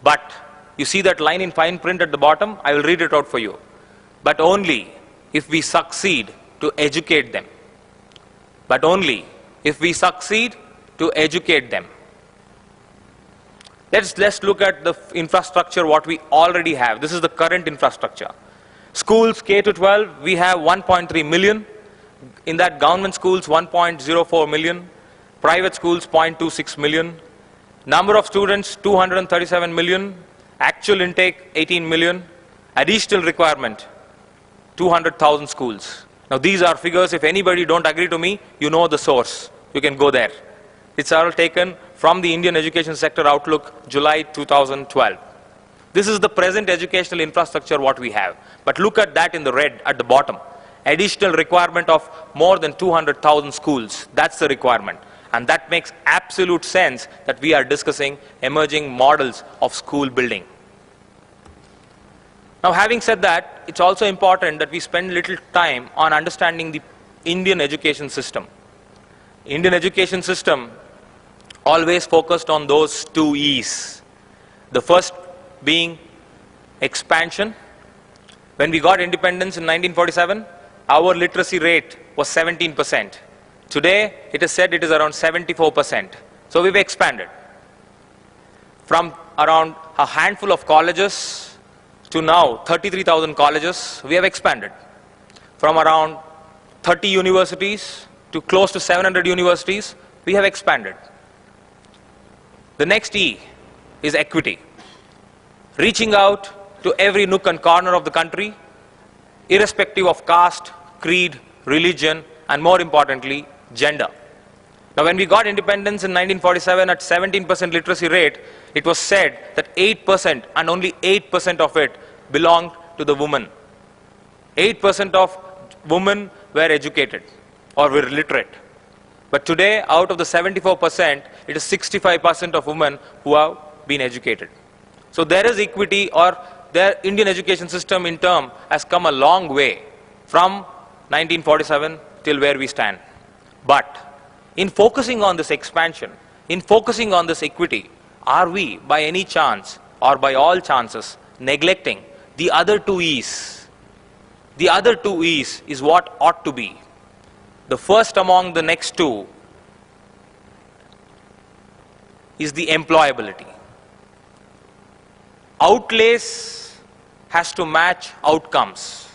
But you see that line in fine print at the bottom? I will read it out for you. But only if we succeed to educate them. But only if we succeed to educate them. Let's look at the infrastructure what we already have. This is the current infrastructure. Schools K to 12, we have 1.3 million. In that, government schools 1.04 million. Private schools 0.26 million. Number of students 237 million. Actual intake 18 million. Additional requirement 200,000 schools. Now these are figures. If anybody don't agree to me, you know the source. You can go there. It's all taken from the Indian Education Sector Outlook, July 2012. This is the present educational infrastructure what we have. But look at that in the red at the bottom. Additional requirement of more than 200,000 schools. That's the requirement. And that makes absolute sense that we are discussing emerging models of school building. Now, having said that, it's also important that we spend little time on understanding the Indian education system. Indian education system always focused on those 2 E's. The first being expansion. When we got independence in 1947, our literacy rate was 17%. Today, it is said it is around 74%. So we've expanded. From around a handful of colleges to now 33,000 colleges, we have expanded. From around 30 universities to close to 700 universities, we have expanded. The next E is equity. Reaching out to every nook and corner of the country, irrespective of caste, creed, religion, and more importantly, gender. Now, when we got independence in 1947 at 17% literacy rate, it was said that 8% and only 8% of it belonged to the women. 8% of women were educated or were literate. But today, out of the 74%, it is 65% of women who have been educated. So there is equity, or the Indian education system in term has come a long way from 1947 till where we stand. But in focusing on this expansion, in focusing on this equity, are we by any chance or by all chances neglecting the other 2 E's? The other 2 E's is what ought to be. The first among the next 2 is the employability. Outlays has to match outcomes.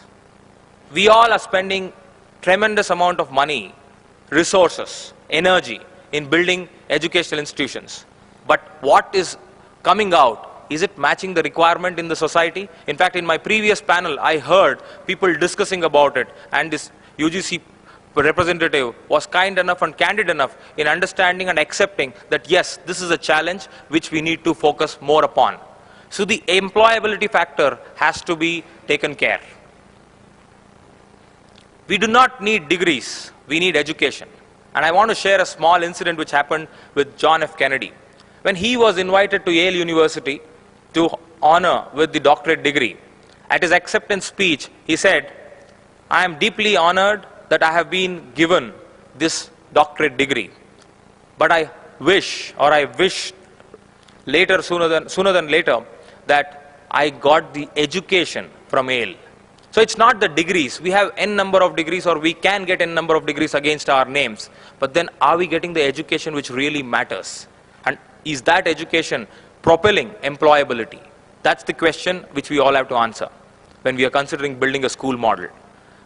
We all are spending tremendous amount of money, resources, energy in building educational institutions. But what is coming out, is it matching the requirement in the society? In fact, in my previous panel, I heard people discussing about it, and this UGC representative was kind enough and candid enough in understanding and accepting that yes, this is a challenge which we need to focus more upon. So the employability factor has to be taken care. We do not need degrees, we need education. And I want to share a small incident which happened with John F. Kennedy. When he was invited to Yale University to honor with the doctorate degree, at his acceptance speech, he said, "I am deeply honored that I have been given this doctorate degree. But I wish later, sooner than later, that I got the education from Yale." So it's not the degrees. We have n number of degrees, or we can get n number of degrees against our names. But then are we getting the education which really matters? And is that education propelling employability? That's the question which we all have to answer when we are considering building a school model.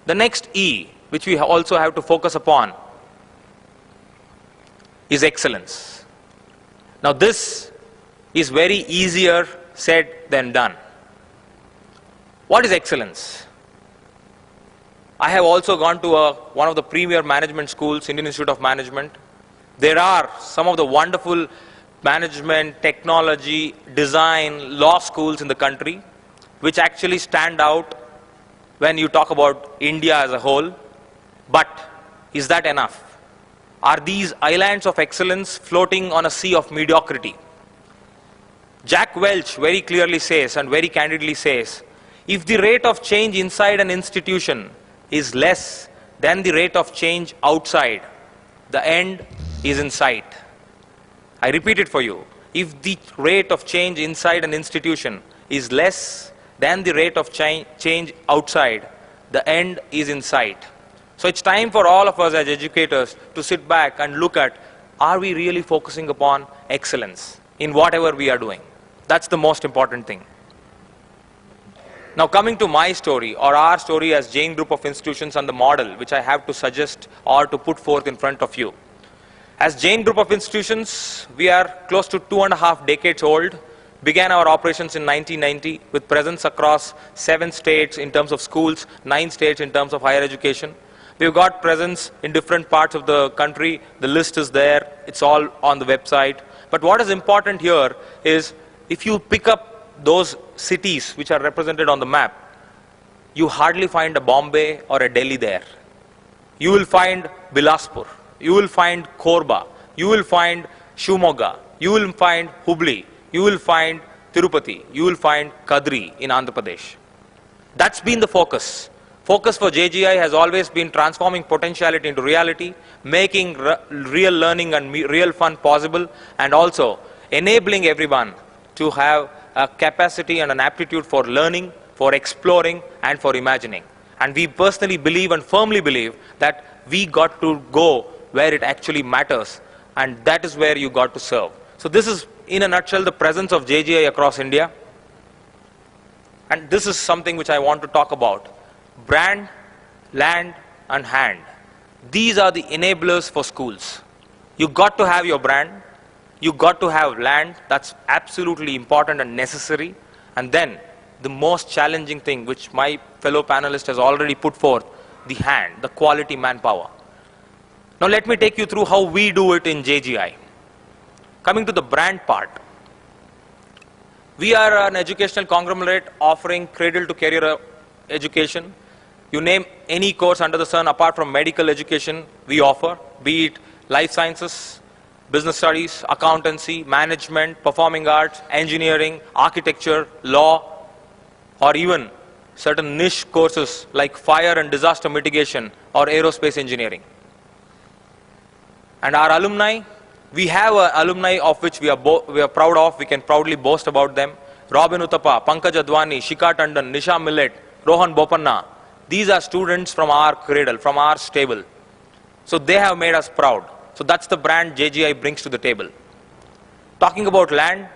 The next E, which we also have to focus upon, is excellence. Now this is very easier said than done. What is excellence? I have also gone to one of the premier management schools, Indian Institute of Management. There are some of the wonderful management, technology, design, law schools in the country, which actually stand out when you talk about India as a whole. But is that enough? Are these islands of excellence floating on a sea of mediocrity? Jack Welch very clearly says and very candidly says, if the rate of change inside an institution is less than the rate of change outside, the end is in sight. I repeat it for you. If the rate of change inside an institution is less than the rate of change outside, the end is in sight. So it's time for all of us as educators to sit back and look at, are we really focusing upon excellence in whatever we are doing? That's the most important thing. Now coming to my story or our story as Jain Group of Institutions and the model which I have to suggest or to put forth in front of you. As Jain Group of Institutions, we are close to 2.5 decades old, began our operations in 1990 with presence across 7 states in terms of schools, 9 states in terms of higher education. We've got presence in different parts of the country. The list is there. It's all on the website. But what is important here is if you pick up those cities which are represented on the map, you hardly find a Bombay or a Delhi there. You will find Bilaspur. You will find Korba. You will find Shumoga. You will find Hubli. You will find Tirupati. You will find Kadri in Andhra Pradesh. That's been the focus. Focus for JGI has always been transforming potentiality into reality, making real learning and real fun possible, and also enabling everyone to have a capacity and an aptitude for learning, for exploring, and for imagining. And we personally believe and firmly believe that we got to go where it actually matters, and that is where you got to serve. So this is, in a nutshell, the presence of JGI across India. And this is something which I want to talk about. Brand, land, and hand. These are the enablers for schools. You got to have your brand. You got to have land. That's absolutely important and necessary. And then the most challenging thing, which my fellow panelist has already put forth, the hand, the quality manpower. Now let me take you through how we do it in JGI. Coming to the brand part. We are an educational conglomerate offering cradle to career education. You name any course under the sun apart from medical education we offer, be it life sciences, business studies, accountancy, management, performing arts, engineering, architecture, law, or even certain niche courses like fire and disaster mitigation or aerospace engineering. And our alumni, we have alumni of which we are proud of, we can proudly boast about them. Robin Uthappa, Pankaj Advani, Shikha Tandon, Nisha Millet, Rohan Bopanna. These are students from our cradle, from our stable. So they have made us proud. So that's the brand JGI brings to the table. Talking about land,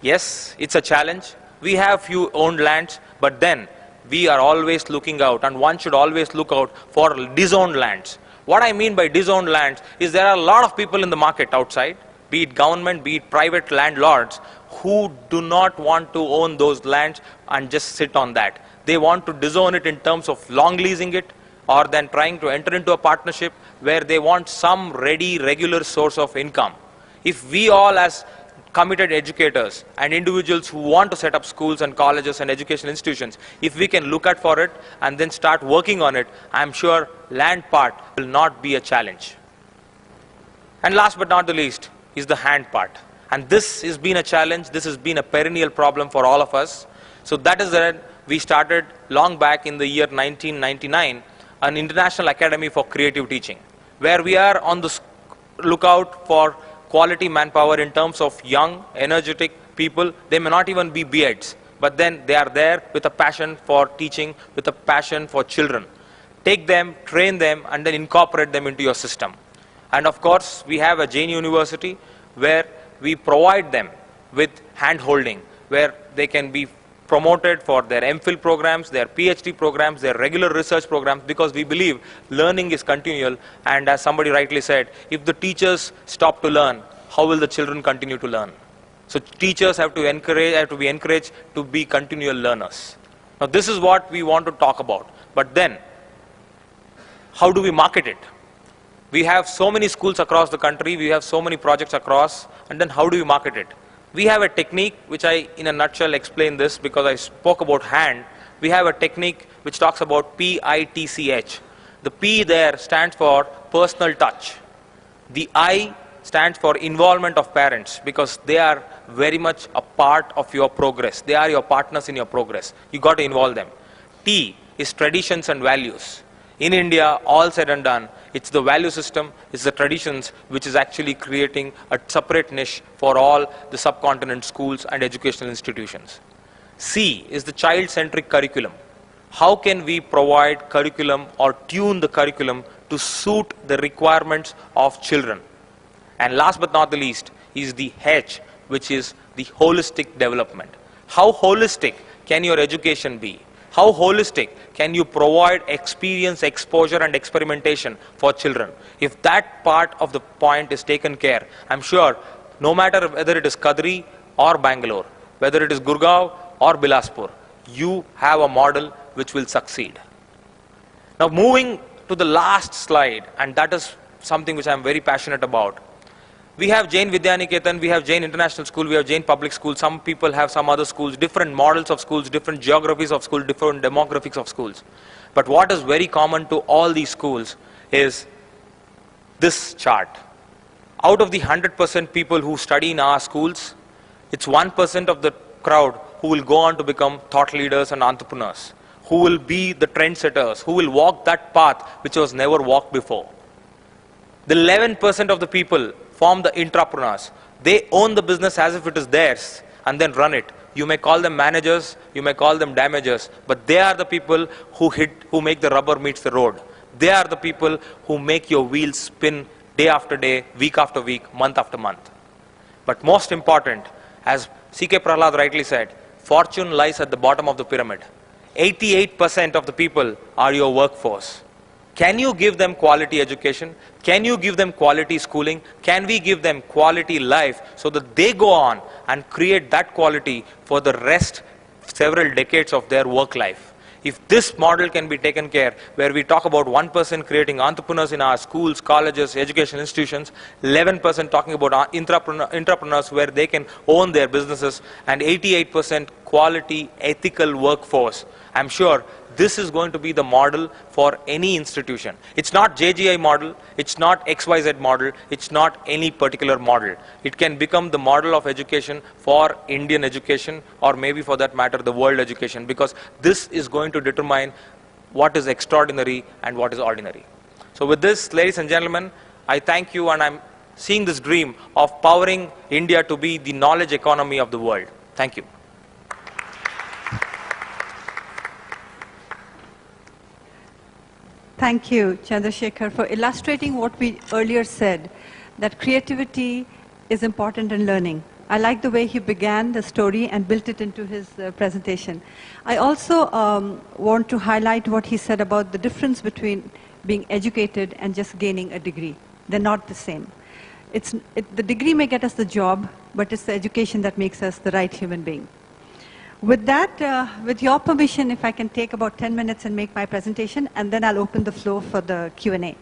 yes, it's a challenge. We have few owned lands, but then we are always looking out, and one should always look out for disowned lands. What I mean by disowned lands is there are a lot of people in the market outside, be it government, be it private landlords, who do not want to own those lands and just sit on that. They want to disown it in terms of long leasing it, or then trying to enter into a partnership where they want some ready, regular source of income. If we all as committed educators and individuals who want to set up schools and colleges and educational institutions, if we can look at for it and then start working on it, I'm sure land part will not be a challenge. And last but not the least is the hand part. And this has been a challenge, this has been a perennial problem for all of us. So that is where we started long back in the year 1999, an International Academy for Creative Teaching, where we are on the lookout for quality manpower in terms of young, energetic people. They may not even be BEds, but then they are there with a passion for teaching, with a passion for children. Take them, train them, and then incorporate them into your system. And of course, we have a Jain University where we provide them with hand-holding, where they can be promoted for their MPhil programs, their PhD programs, their regular research programs, because we believe learning is continual. And as somebody rightly said, if the teachers stop to learn, how will the children continue to learn? So teachers have to be encouraged to be continual learners. Now this is what we want to talk about. But then, how do we market it? We have so many schools across the country, we have so many projects across, and then how do you market it? We have a technique, which I, in a nutshell, explain this because I spoke about hand. We have a technique which talks about PITCH. The P there stands for personal touch. The I stands for involvement of parents because they are very much a part of your progress. They are your partners in your progress. You got to involve them. T is traditions and values. In India, all said and done, it's the value system, it's the traditions which is actually creating a separate niche for all the subcontinent schools and educational institutions. C is the child-centric curriculum. How can we provide curriculum or tune the curriculum to suit the requirements of children? And last but not the least is the H, which is the holistic development. How holistic can your education be? How holistic can you provide experience, exposure and experimentation for children? If that part of the point is taken care, I'm sure no matter whether it is Kadri or Bangalore, whether it is Gurgaon or Bilaspur, you have a model which will succeed. Now moving to the last slide, and that is something which I'm very passionate about. We have Jain Vidyaniketan, we have Jain International School, we have Jain Public School, some people have some other schools, different models of schools, different geographies of schools, different demographics of schools. But what is very common to all these schools is this chart. Out of the 100% people who study in our schools, it's 1% of the crowd who will go on to become thought leaders and entrepreneurs, who will be the trendsetters, who will walk that path which was never walked before. The 11% of the people form the intrapreneurs. They own the business as if it is theirs and then run it. You may call them managers, you may call them damagers, but they are the people who make the rubber meets the road. They are the people who make your wheels spin day after day, week after week, month after month. But most important, as C.K. Prahlad rightly said, fortune lies at the bottom of the pyramid. 88% of the people are your workforce. Can you give them quality education? Can you give them quality schooling? Can we give them quality life so that they go on and create that quality for the rest several decades of their work life? If this model can be taken care, where we talk about 1% creating entrepreneurs in our schools, colleges, education institutions, 11% talking about entrepreneurs where they can own their businesses, and 88% quality ethical workforce, I'm sure this is going to be the model for any institution. It's not JGI model, it's not XYZ model, it's not any particular model. It can become the model of education for Indian education, or maybe for that matter the world education, because this is going to determine what is extraordinary and what is ordinary. So with this, ladies and gentlemen, I thank you, and I'm seeing this dream of powering India to be the knowledge economy of the world. Thank you. Thank you, Chandrasekhar, for illustrating what we earlier said, that creativity is important in learning. I like the way he began the story and built it into his presentation. I also want to highlight what he said about the difference between being educated and just gaining a degree. They're not the same. The degree may get us the job, but it's the education that makes us the right human being. With that, with your permission, if I can take about 10 minutes and make my presentation, and then I'll open the floor for the Q&A.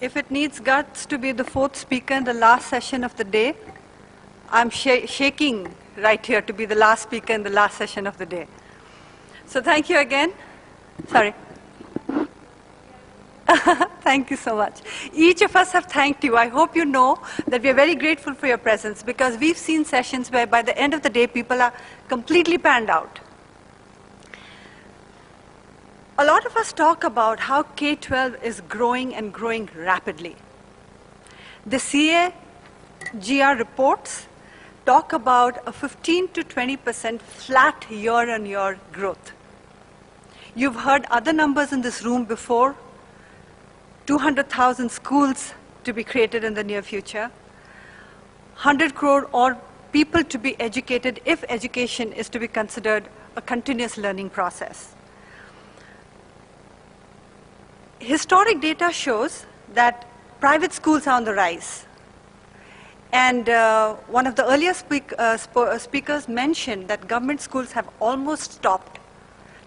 If it needs guts to be the fourth speaker in the last session of the day, I'm shaking right here to be the last speaker in the last session of the day. So thank you again. Sorry. Thank you so much. Each of us have thanked you. I hope you know that we are very grateful for your presence, because we've seen sessions where by the end of the day people are completely panned out. A lot of us talk about how K-12 is growing and growing rapidly. The CAGR reports talk about a 15 to 20% flat year-on-year growth. You've heard other numbers in this room before. 200,000 schools to be created in the near future. 100 crore or people to be educated if education is to be considered a continuous learning process. historic data shows that private schools are on the rise. And one of the earlier speakers mentioned that government schools have almost stopped.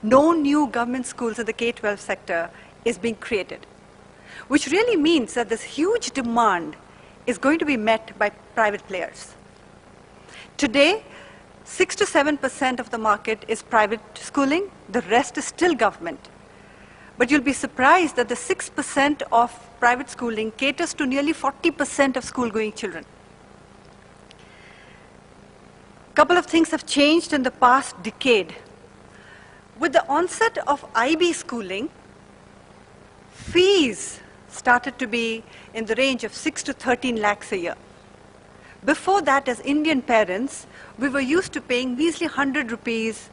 No new government schools in the K-12 sector is being created, which really means that this huge demand is going to be met by private players. Today, 6 to 7% of the market is private schooling. The rest is still government. But you'll be surprised that the 6% of private schooling caters to nearly 40% of school-going children. A couple of things have changed in the past decade. With the onset of IB schooling, fees started to be in the range of 6 to 13 lakhs a year. Before that, as Indian parents, we were used to paying measly 100 rupees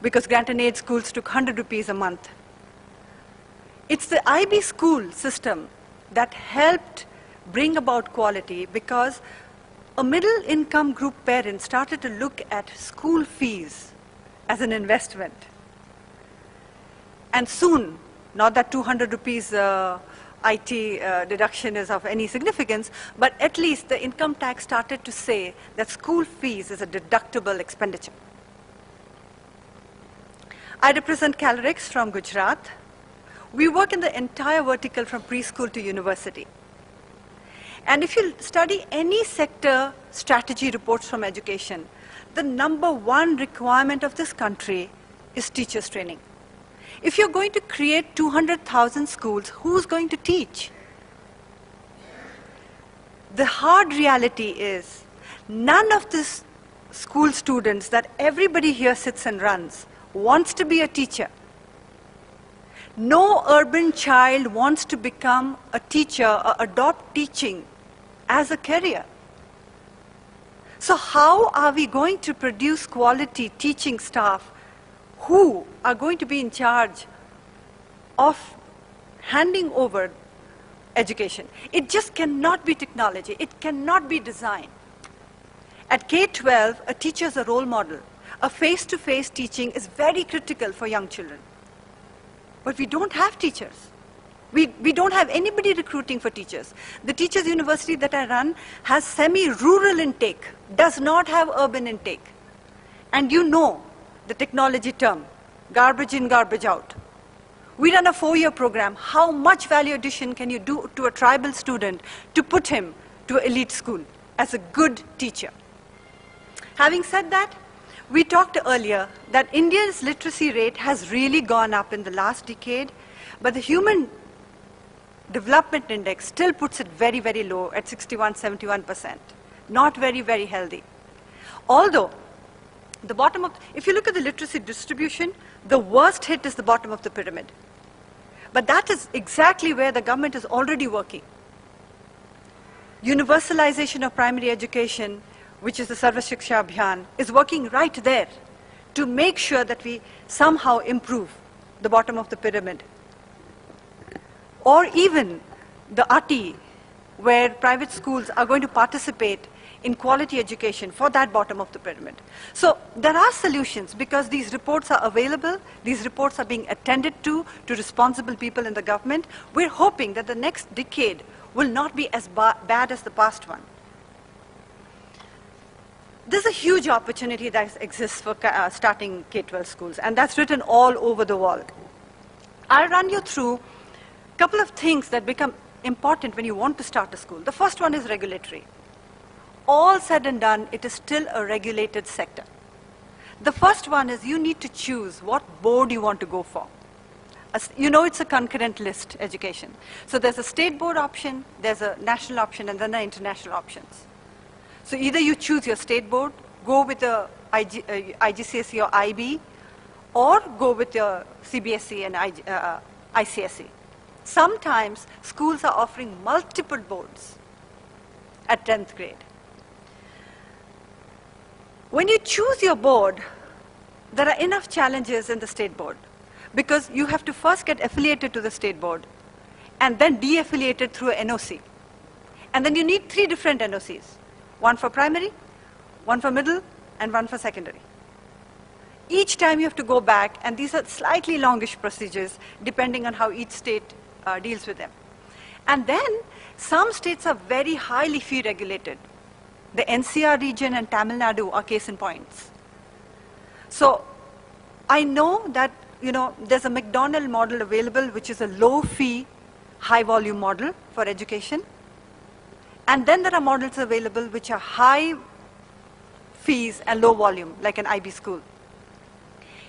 because grant and aid schools took 100 rupees a month. It's the IB school system that helped bring about quality because a middle-income group parent started to look at school fees as an investment. And soon, not that 200 rupees IT deduction is of any significance, but at least the income tax started to say that school fees is a deductible expenditure. I represent Calyrex from Gujarat. We work in the entire vertical from preschool to university. And if you study any sector strategy reports from education, the #1 requirement of this country is teachers training. If you're going to create 200,000 schools, who's going to teach? The hard reality is none of these school students that everybody here sits and runs wants to be a teacher. No urban child wants to become a teacher or adopt teaching as a career. So how are we going to produce quality teaching staff who are going to be in charge of handing over education? It just cannot be technology. It cannot be design. At K-12, a teacher is a role model. A face-to-face teaching is very critical for young children. But we don't have teachers. We don't have anybody recruiting for teachers. The teachers university that I run has semi-rural intake, does not have urban intake. And you know the technology term, garbage in, garbage out. We run a 4-year program. How much value addition can you do to a tribal student to put him to an elite school as a good teacher? Having said that, we talked earlier that India's literacy rate has really gone up in the last decade, but the Human Development Index still puts it very, very low at 61, 71%. Not very, very healthy. Although, the bottom of, if you look at the literacy distribution, the worst hit is the bottom of the pyramid. But that is exactly where the government is already working. Universalization of primary education, which is the Sarva Shiksha Abhiyan, is working right there to make sure that we somehow improve the bottom of the pyramid. Or even the ATI, where private schools are going to participate in quality education for that bottom of the pyramid. So there are solutions because these reports are available, these reports are being attended to responsible people in the government. We're hoping that the next decade will not be as bad as the past one. There's a huge opportunity that exists for starting K-12 schools, and that's written all over the wall. I'll run you through a couple of things that become important when you want to start a school. The first one is regulatory. All said and done, it is still a regulated sector. The first one is you need to choose what board you want to go for. You know it's a concurrent list education. So there's a state board option, there's a national option, and then the international options. So either you choose your state board, go with the IGCSE or IB, or go with your CBSE and ICSE. Sometimes schools are offering multiple boards at 10th grade. When you choose your board, there are enough challenges in the state board because you have to first get affiliated to the state board and then de-affiliated through an NOC. And then you need 3 different NOCs, one for primary, one for middle, and one for secondary. Each time you have to go back, and these are slightly longish procedures depending on how each state deals with them. And then some states are very highly fee regulated. The NCR region and Tamil Nadu are case in points. So I know that there's a McDonald model available, which is a low fee, high volume model for education. And then there are models available which are high fees and low volume, like an IB school.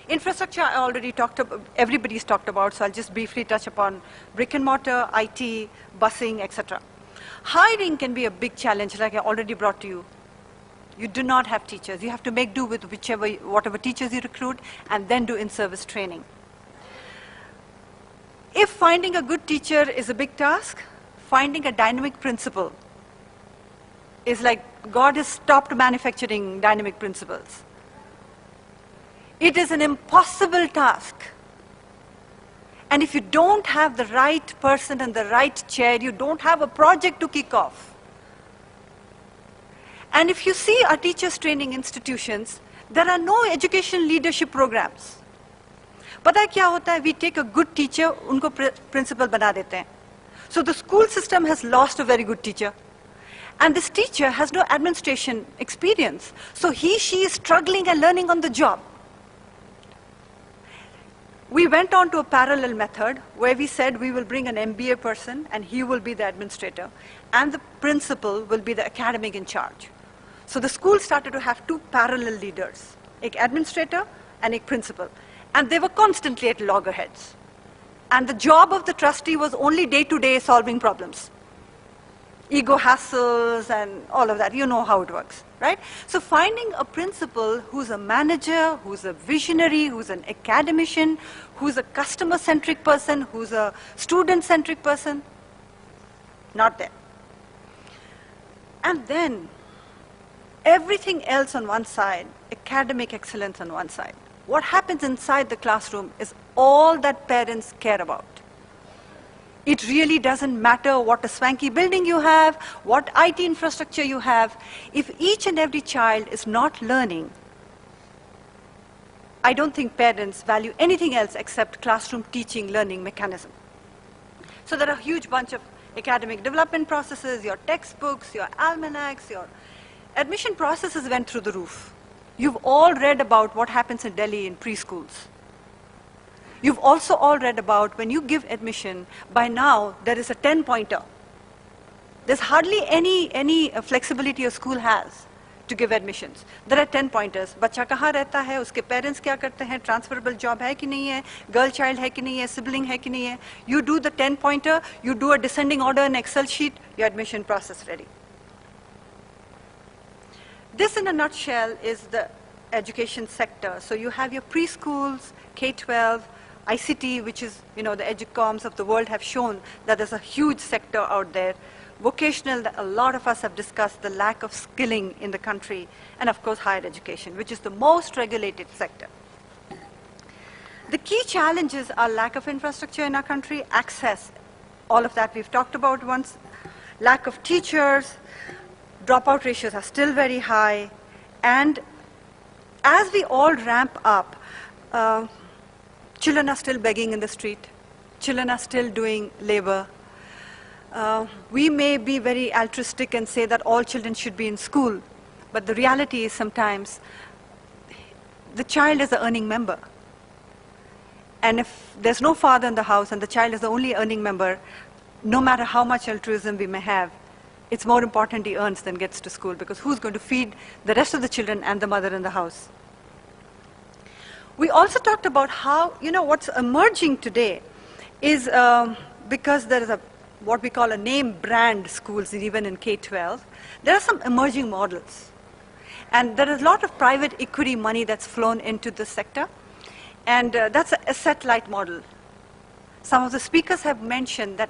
Infrastructure I already talked about, everybody's talked about, so I'll just briefly touch upon brick and mortar, IT, busing, etc. Hiring can be a big challenge, like I already brought to you. You do not have teachers. You have to make do with whatever teachers you recruit and then do in-service training. If finding a good teacher is a big task, finding a dynamic principal is like God has stopped manufacturing dynamic principals. It is an impossible task. And if you don't have the right person and the right chair, you don't have a project to kick off. And if you see our teachers training institutions, there are no education leadership programs. Pata kya hota hai? We take a good teacher, unko principal bana dete hain. So the school system has lost a very good teacher. And this teacher has no administration experience. So she is struggling and learning on the job. We went on to a parallel method where we said we will bring an MBA person and he will be the administrator. And the principal will be the academic in charge. So the school started to have two parallel leaders, an administrator and a principal. And they were constantly at loggerheads. And the job of the trustee was only day-to-day solving problems. Ego hassles and all of that. You know how it works, right? So finding a principal who's a manager, who's a visionary, who's an academician, who's a customer-centric person, who's a student-centric person, not there. And then everything else on one side, academic excellence on one side. What happens inside the classroom is all that parents care about. It really doesn't matter what a swanky building you have, what IT infrastructure you have. If each and every child is not learning, I don't think parents value anything else except classroom teaching, learning mechanism. So there are a huge bunch of academic development processes, your textbooks, your almanacs, your admission processes went through the roof. You've all read about what happens in Delhi in preschools. You've also all read about when you give admission, by now there is a 10-pointer. There's hardly any flexibility a school has to give admissions. There are 10 pointers. बच्चा कहाँ रहता है, उसके parents क्या करते हैं, transferable job है कि नहीं है, girl child है कि नहीं है, sibling है कि नहीं है. You do the 10 pointer, you do a descending order in Excel sheet, your admission process ready. This in a nutshell is the education sector. So you have your preschools, K-12, ICT, which is, the educoms of the world have shown that there's a huge sector out there. Vocational, a lot of us have discussed the lack of skilling in the country, and of course higher education, which is the most regulated sector. The key challenges are lack of infrastructure in our country, access, all of that we've talked about once, lack of teachers, dropout ratios are still very high, and as we all ramp up, children are still begging in the street, children are still doing labor. We may be very altruistic and say that all children should be in school, but the reality is sometimes the child is the earning member. And if there's no father in the house and the child is the only earning member, no matter how much altruism we may have, it's more important he earns than gets to school, because who's going to feed the rest of the children and the mother in the house? We also talked about how, what's emerging today is because there is what we call a name brand schools, even in K-12, there are some emerging models. And there is a lot of private equity money that's flown into this sector. And that's an asset-light model. Some of the speakers have mentioned that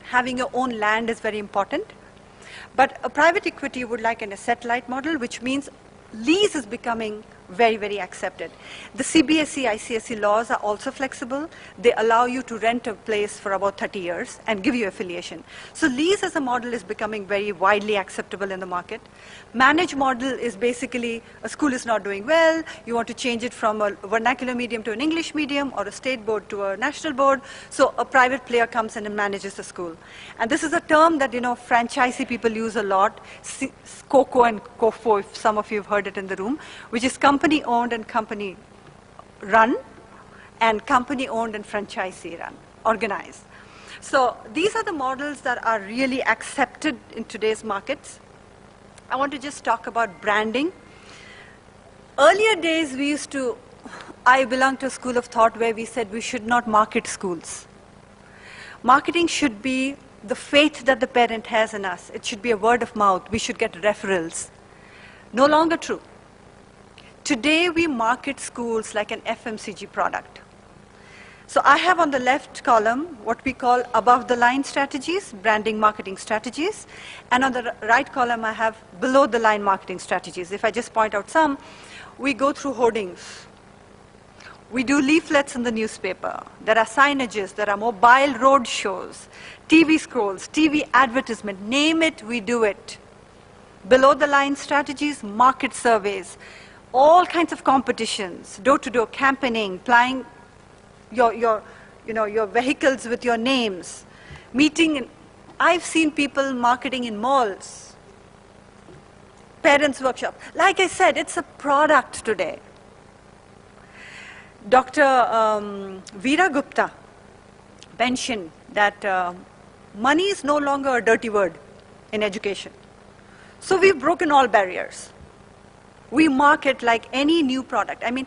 having your own land is very important. But a private equity would like an asset-light model, which means lease is becoming very, very accepted. The CBSE, ICSE laws are also flexible. They allow you to rent a place for about 30 years and give you affiliation. So lease as a model is becoming very widely acceptable in the market. Manage model is basically a school is not doing well, you want to change it from a vernacular medium to an English medium or a state board to a national board, so a private player comes in and manages the school. And this is a term that, franchisee people use a lot, COCO and COFO, if some of you have heard it in the room, which is company owned and company run, and company owned and franchisee run, organized. So these are the models that are really accepted in today's markets. I want to just talk about branding. Earlier days, I belong to a school of thought where we said we should not market schools. Marketing should be the faith that the parent has in us. It should be a word of mouth. We should get referrals. No longer true. Today, we market schools like an FMCG product. So I have on the left column what we call above-the-line strategies, branding marketing strategies. And on the right column, I have below-the-line marketing strategies. If I just point out some, we go through hoardings. We do leaflets in the newspaper. There are signages. There are mobile road shows, TV scrolls, TV advertisement. Name it, we do it. Below-the-line strategies, market surveys, all kinds of competitions, door-to-door campaigning, plying your vehicles with your names, meeting. I've seen people marketing in malls, parents' workshop. Like I said, it's a product today. Dr. Veera Gupta mentioned that money is no longer a dirty word in education. So we've broken all barriers. We market like any new product. I mean,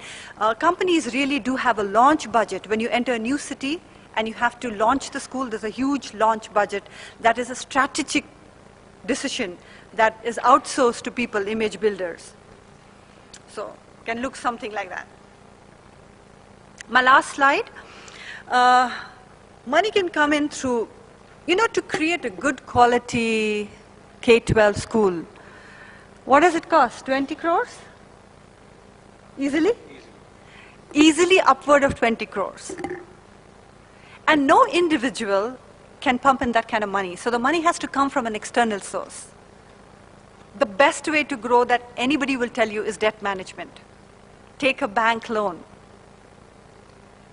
companies really do have a launch budget. When you enter a new city and you have to launch the school, there's a huge launch budget. That is a strategic decision that is outsourced to people, image builders. So it can look something like that. My last slide. Money can come in through, to create a good quality K-12 school. What does it cost? 20 crores? Easily? Easily upward of 20 crores. And no individual can pump in that kind of money. So the money has to come from an external source. The best way to grow that anybody will tell you is debt management. Take a bank loan,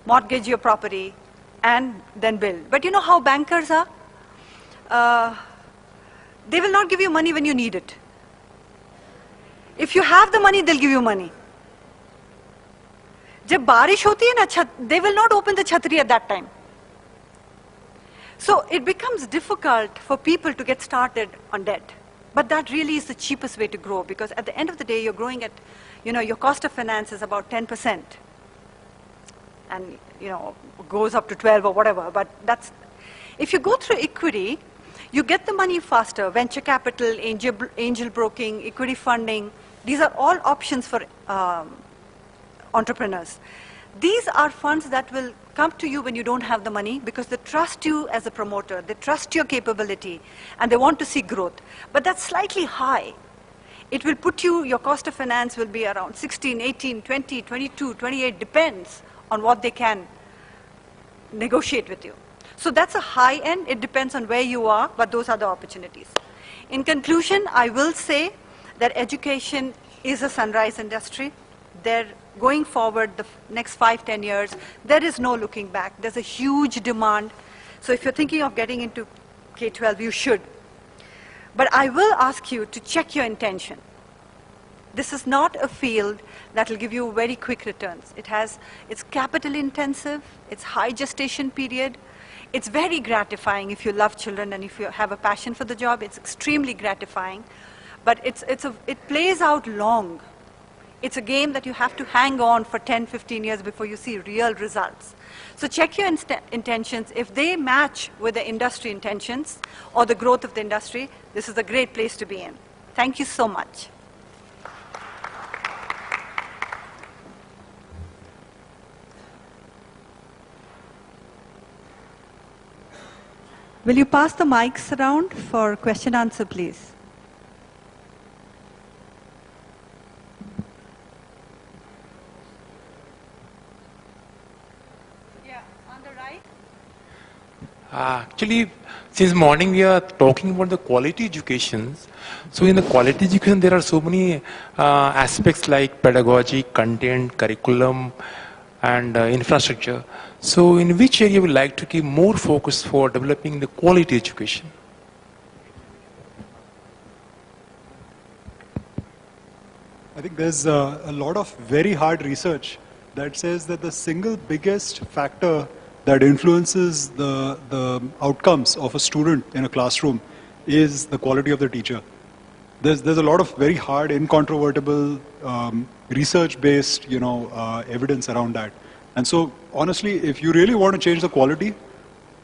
mortgage your property, and then build. But you know how bankers are? They will not give you money when you need it. If you have the money, they'll give you money. जब बारिश होती है ना, they will not open the chhatri at that time. So it becomes difficult for people to get started on debt. But that really is the cheapest way to grow, because at the end of the day, you're growing at, your cost of finance is about 10%. And, goes up to 12 or whatever. But if you go through equity, you get the money faster. Venture capital, angel broking, equity funding. These are all options for entrepreneurs. These are funds that will come to you when you don't have the money, because they trust you as a promoter. They trust your capability, and they want to see growth. But that's slightly high. It will put your cost of finance will be around 16, 18, 20, 22, 28, depends on what they can negotiate with you. So that's a high end. It depends on where you are, but those are the opportunities. In conclusion, I will say that education is a sunrise industry. They're going forward the next 5-10 years. There is no looking back. There's a huge demand. So if you're thinking of getting into K-12, you should. But I will ask you to check your intention. This is not a field that will give you very quick returns. It's capital intensive, it's high gestation period. It's very gratifying if you love children and if you have a passion for the job. It's extremely gratifying. But it plays out long. It's a game that you have to hang on for 10, 15 years before you see real results. So check your intentions. If they match with the industry intentions or the growth of the industry, this is a great place to be in. Thank you so much. Will you pass the mics around for question answer, please? Actually, since morning we are talking about the quality education. So in the quality education, there are so many aspects like pedagogy, content, curriculum, and infrastructure. So in which area we like to give more focus for developing the quality education? I think there's a lot of very hard research that says that the single biggest factor that influences the outcomes of a student in a classroom is the quality of the teacher. There's a lot of very hard, incontrovertible, research-based, evidence around that. And so, honestly, if you really want to change the quality,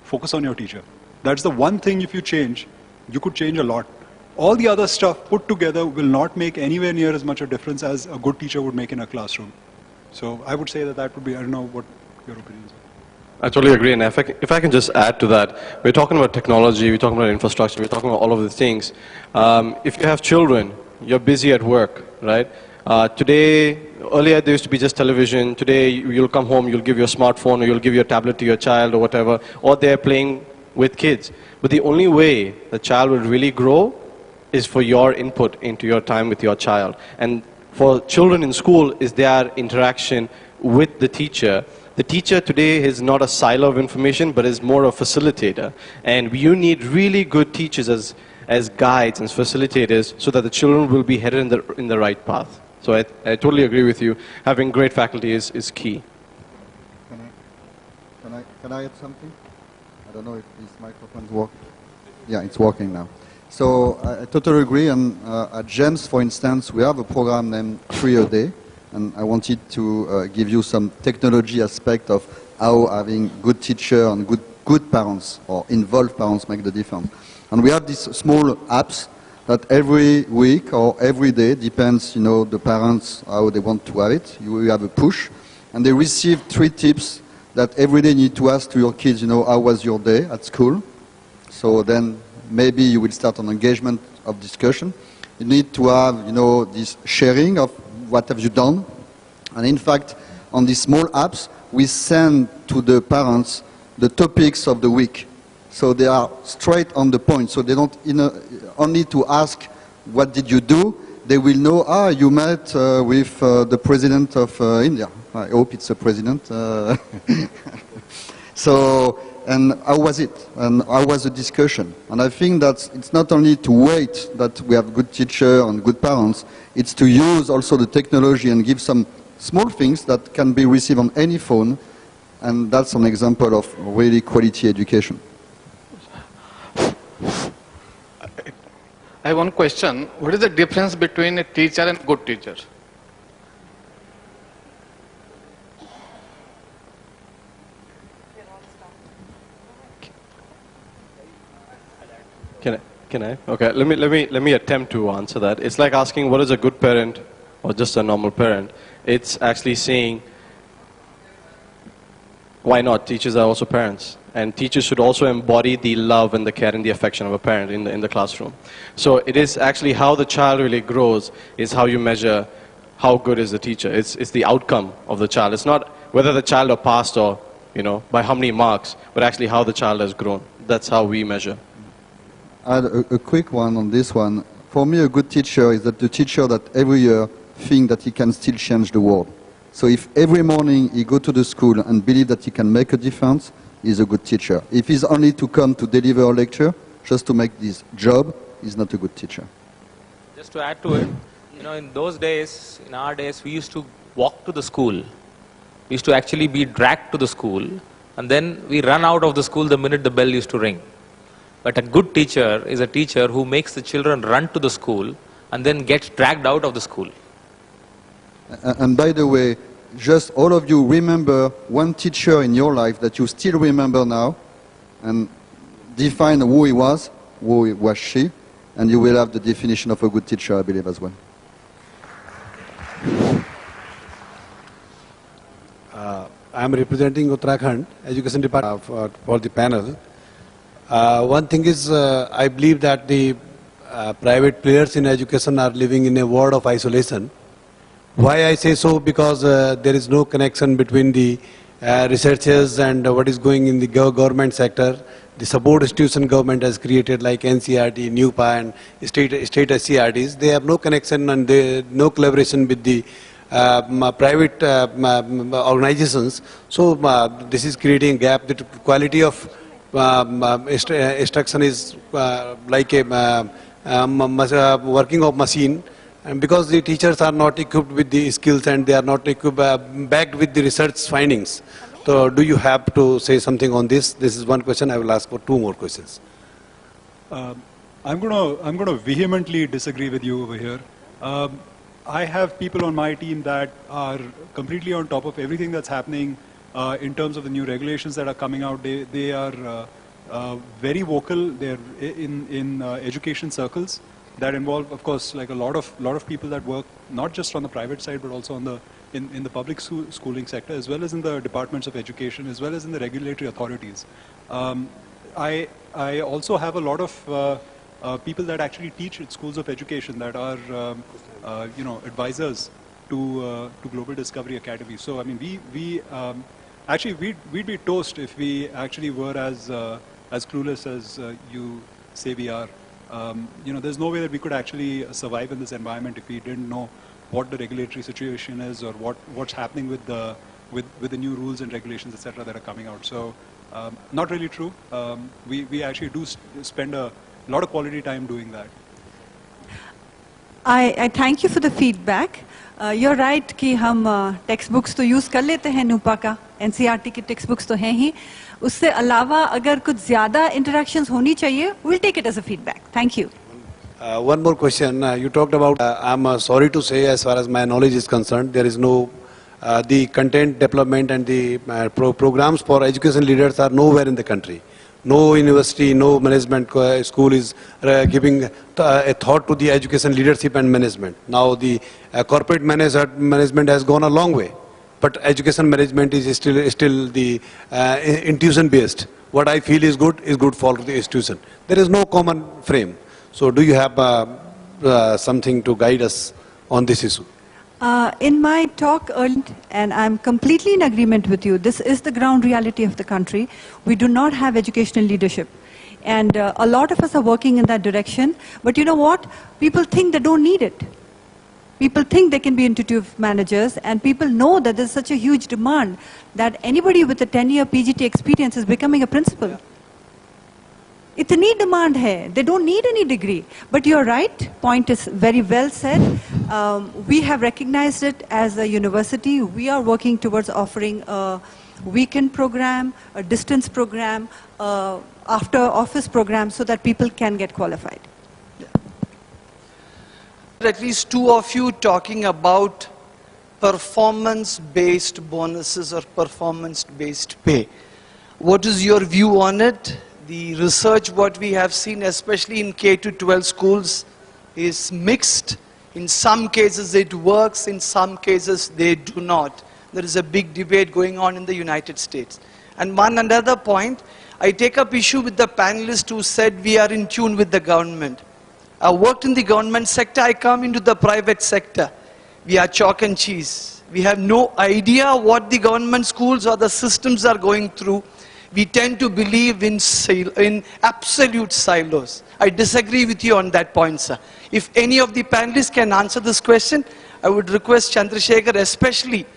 focus on your teacher. That's the one thing. If you change, you could change a lot. All the other stuff put together will not make anywhere near as much a difference as a good teacher would make in a classroom. So I would say that would be, I don't know what your opinions are. I totally agree, and if I can just add to that, we're talking about technology, we're talking about infrastructure, we're talking about all of the things. If you have children, you're busy at work, right? Earlier there used to be just television. Today you'll come home, you'll give your smartphone, or you'll give your tablet to your child or whatever, or they're playing with kids. But the only way the child will really grow is for your input into your time with your child. And for children in school is their interaction with the teacher. The teacher today is not a silo of information, but is more a facilitator. And you need really good teachers as guides and facilitators so that the children will be headed in the right path. So I totally agree with you. Having great faculty is key. Can I add something? I don't know if this microphone's working. Yeah, it's working now. So I totally agree. And at GEMS, for instance, we have a program named 3 a Day. And I wanted to give you some technology aspect of how having good teacher and good parents or involved parents make the difference. And we have these small apps that every week or every day, depends, the parents, how they want to have it. You have a push. And they receive 3 tips that every day you need to ask to your kids, how was your day at school? So then maybe you will start an engagement of discussion. You need to have, this sharing of what have you done. And in fact, on these small apps, we send to the parents the topics of the week. So they are straight on the point. So they don't only to ask, what did you do? They will know, you met with the president of India. I hope it's a president. So, and how was it? And how was the discussion? And I think that it's not only to wait that we have good teacher and good parents, it's to use also the technology and give some small things that can be received on any phone. And that's an example of really quality education. I have one question. What is the difference between a teacher and good teacher? Can I? Okay, let me attempt to answer that. It's like asking what is a good parent or just a normal parent. It's actually saying, why not? Teachers are also parents. And teachers should also embody the love and the care and the affection of a parent in the classroom. So it is actually how the child really grows is how you measure how good is the teacher. It's the outcome of the child. It's not whether the child are passed or, by how many marks, but actually how the child has grown. That's how we measure. I had a quick one on this one. For me, a good teacher is that the teacher that every year thinks that he can still change the world. So if every morning he go to the school and believe that he can make a difference, he's a good teacher. If he's only to come to deliver a lecture, just to make this job, he's not a good teacher. Just to add to it, in those days, in our days, we used to walk to the school. We used to actually be dragged to the school, and then we run out of the school the minute the bell used to ring. But a good teacher is a teacher who makes the children run to the school and then gets dragged out of the school. And by the way, just all of you remember one teacher in your life that you still remember now, and define who he was she, and you will have the definition of a good teacher, I believe, as well. I am representing Uttarakhand Education Department for the panel. One thing is, I believe that the private players in education are living in a world of isolation. Why I say so? Because there is no connection between the researches and what is going in the government sector. The support institution government has created like NCRT, NUPA and state SCRTs. They have no connection and no collaboration with the private organizations. So this is creating a gap. The quality of instruction is like a working of machine. And because the teachers are not equipped with the skills and they are not equipped, backed with the research findings. So do you have to say something on this? This is one question. I will ask for two more questions. I'm going to vehemently disagree with you over here. I have people on my team that are completely on top of everything that's happening in terms of the new regulations that are coming out. They are very vocal. They're in education circles that involve, of course, like a lot of people that work not just on the private side but also on in the public schooling sector, as well as in the departments of education, as well as in the regulatory authorities. I also have a lot of people that actually teach at schools of education that are advisors to Global Discovery Academy. So I mean, we'd be toast if we actually were as clueless as you say we are. There's no way that we could actually survive in this environment if we didn't know what the regulatory situation is or what's happening with the new rules and regulations, etc., that are coming out. So, not really true. We actually do spend a lot of quality time doing that. I thank you for the feedback. You're right कि हम textbooks तो use कर लेते हैं NUPA का, NCERT की textbooks तो हैं ही. उससे अलावा अगर कुछ ज़्यादा interactions होनी चाहिए, we'll take it as a feedback. Thank you. One more question. You talked about, I'm sorry to say, as far as my knowledge is concerned, there is no, the content development and the programs for education leaders are nowhere in the country. No university, no management school is giving a thought to the education leadership and management. Now the corporate management has gone a long way, but education management is still the institution based. What I feel is good for the institution. There is no common frame. So do you have something to guide us on this issue? In my talk earlier, and I'm completely in agreement with you, this is the ground reality of the country. We do not have educational leadership. And a lot of us are working in that direction. But you know what? People think they don't need it. People think they can be intuitive managers, and people know that there's such a huge demand that anybody with a 10-year PGT experience is becoming a principal. इतनी demand है, they don't need any degree. But you're right, point is very well said. We have recognized it as a university. We are working towards offering a weekend program, a distance program, after office program, so that people can get qualified. At least two of you talking about performance-based bonuses or performance-based pay. What is your view on it? The research, what we have seen, especially in K-12 schools, is mixed. In some cases it works, in some cases they do not. There is a big debate going on in the United States. And one another point, I take up issue with the panelist who said we are in tune with the government. I worked in the government sector, I come into the private sector. We are chalk and cheese. We have no idea what the government schools or the systems are going through. We tend to believe in absolute silos. I disagree with you on that point, sir. If any of the panelists can answer this question, I would request Chandrasekhar especially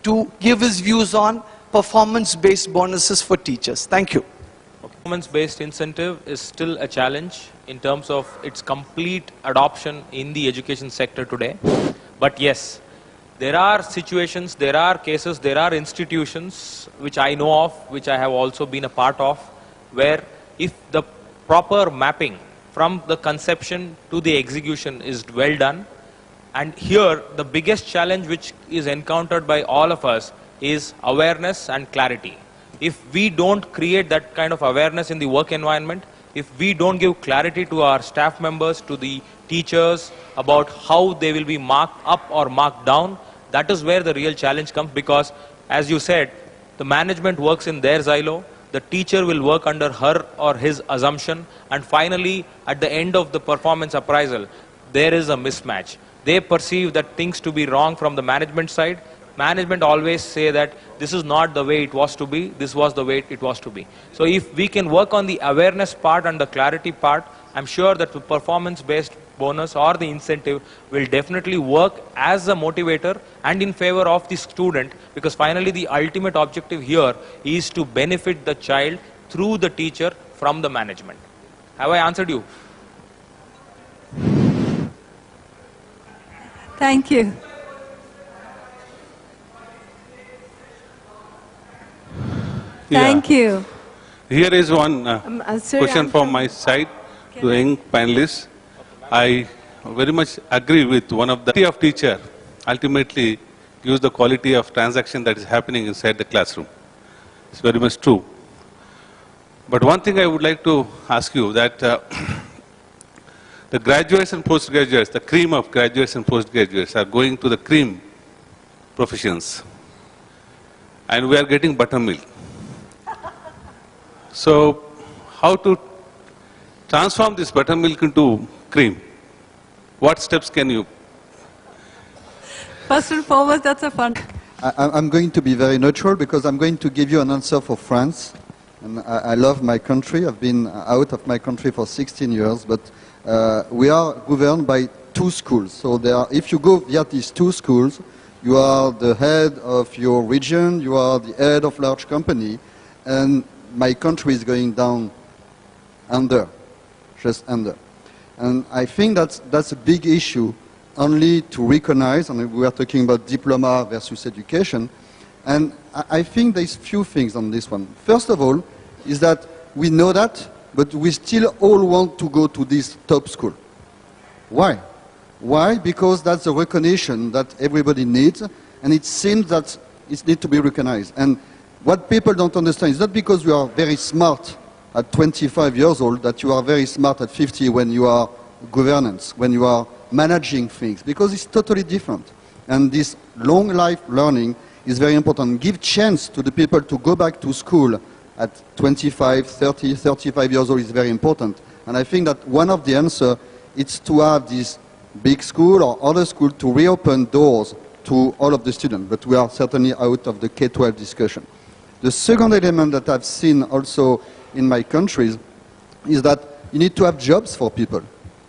to give his views on performance-based bonuses for teachers. Thank you. Performance-based incentive is still a challenge in terms of its complete adoption in the education sector today. But yes, there are situations, there are cases, there are institutions which I know of, which I have also been a part of, where if the proper mapping from the conception to the execution is well done, and here the biggest challenge which is encountered by all of us is awareness and clarity. If we don't create that kind of awareness in the work environment, if we don't give clarity to our staff members, to the teachers about how they will be marked up or marked down, that is where the real challenge comes, because as you said, the management works in their silo, the teacher will work under her or his assumption, and finally at the end of the performance appraisal, there is a mismatch. They perceive that things to be wrong from the management side management always say that this is not the way it was to be, this was the way it was to be. So if we can work on the awareness part and the clarity part, I'm sure that the performance-based bonus or the incentive will definitely work as a motivator and in favor of the student, because finally the ultimate objective here is to benefit the child through the teacher from the management. Have I answered you? Thank you. Thank you. Here is one sorry, question from my side to the young panelists. I very much agree with one of the teacher ultimately gives the quality of transaction that is happening inside the classroom. It's very much true. But one thing I would like to ask you that the graduates and postgraduates, the cream of graduates and postgraduates are going to the cream professions, and we are getting buttermilk. So how to transform this buttermilk into cream? What steps can you? First and foremost, that's a fun. I'm going to be very neutral because I'm going to give you an answer for France. And I love my country. I've been out of my country for 16 years, but we are governed by 2 schools. So if you go via these 2 schools, you are the head of your region, you are the head of large company, and my country is going down under, just under. And I think that's a big issue only to recognize, and we are talking about diploma versus education, and I think there's few things on this one. First of all, is that we know that, but we still all want to go to this top school. Why? Why? Because that's a recognition that everybody needs, and it seems that it needs to be recognized. And what people don't understand is not because you are very smart at 25 years old that you are very smart at 50 when you are governance, when you are managing things, because it's totally different. And this long life learning is very important. Give chance to the people to go back to school at 25, 30, 35 years old is very important. And I think that one of the answers is to have this big school or other school to reopen doors to all of the students. But we are certainly out of the K-12 discussion. The second element that I've seen also in my countries is that you need to have jobs for people.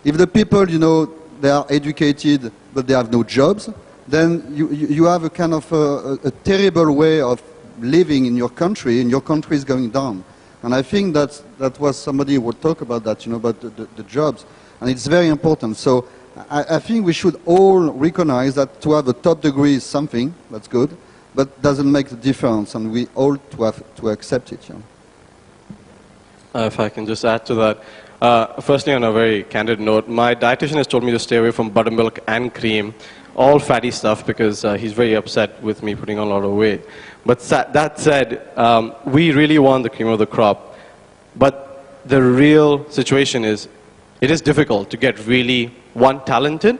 If the people, you know, they are educated but they have no jobs, then you have a kind of a terrible way of living in your country, and your country is going down. And I think that was somebody who would talk about that, you know, about the jobs. And it's very important. So I think we should all recognize that to have a top degree is something, that's good, but doesn't make the difference, and we all have to accept it. You know. If I can just add to that. Firstly, on a very candid note, my dietitian has told me to stay away from buttermilk and cream, all fatty stuff, because he's very upset with me putting on a lot of weight. But that said, we really want the cream of the crop. But the real situation is, it is difficult to get really, talented,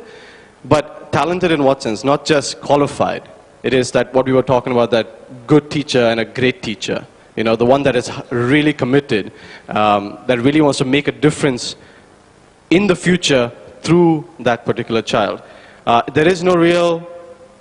but talented in what sense? Not just qualified. It is that what we were talking about, that good teacher and a great teacher. You know, the one that is really committed, that really wants to make a difference in the future through that particular child. There is no real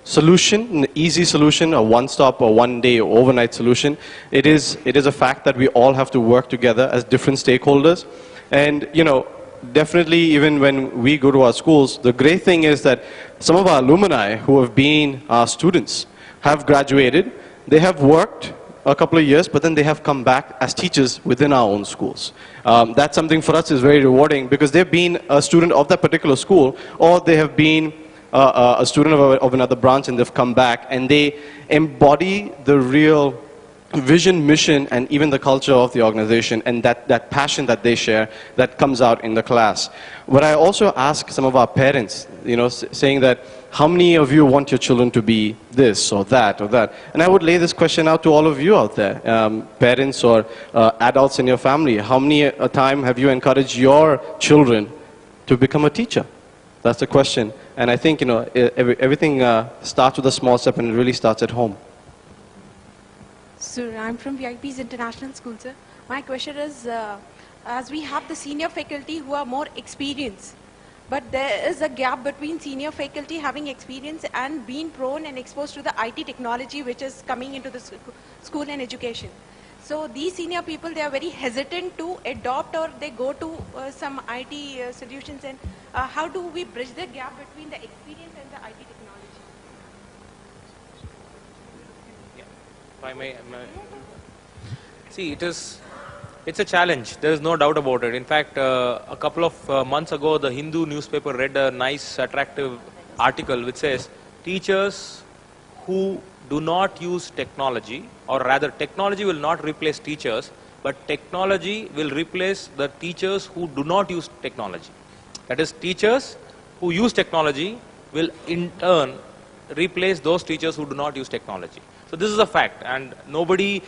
solution, an easy solution, a one-stop or one-day or overnight solution. It is a fact that we all have to work together as different stakeholders. And, you know, definitely even when we go to our schools, the great thing is that some of our alumni who have been our students have graduated, they have worked a couple of years, but then they have come back as teachers within our own schools. That's something for us is very rewarding, because they've been a student of that particular school, or they have been a student of another branch and they've come back, and they embody the real vision, mission, and even the culture of the organization, and that passion that they share that comes out in the class. But I also ask some of our parents, you know, saying that, how many of you want your children to be this or that or that? And I would lay this question out to all of you out there, parents or adults in your family. How many a time have you encouraged your children to become a teacher? That's the question. And I think, you know, everything starts with a small step, and it really starts at home. So I'm from VIP's International School, sir. My question is, as we have the senior faculty who are more experienced, but there is a gap between senior faculty having experience and being prone and exposed to the IT technology which is coming into the school and education. So these senior people, they are very hesitant to adopt, or they go to some IT solutions. And how do we bridge the gap between the experience and the IT technology? Yeah. If I may, see, it's a challenge. There is no doubt about it. In fact, a couple of months ago, the Hindu newspaper read a nice, attractive article which says, teachers who do not use technology, or rather technology will not replace teachers, but technology will replace the teachers who do not use technology. That is, teachers who use technology will in turn replace those teachers who do not use technology. So this is a fact, and nobody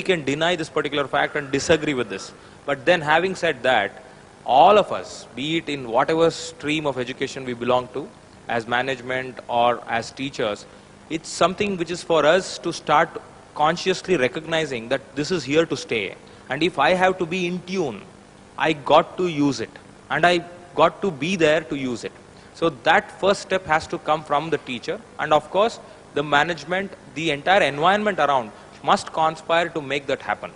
can deny this particular fact and disagree with this. But then, having said that, all of us, be it in whatever stream of education we belong to, as management or as teachers, it's something which is for us to start consciously recognizing that this is here to stay. And if I have to be in tune, I got to use it, and I got to be there to use it. So that first step has to come from the teacher, and of course the management, the entire environment around must conspire to make that happen.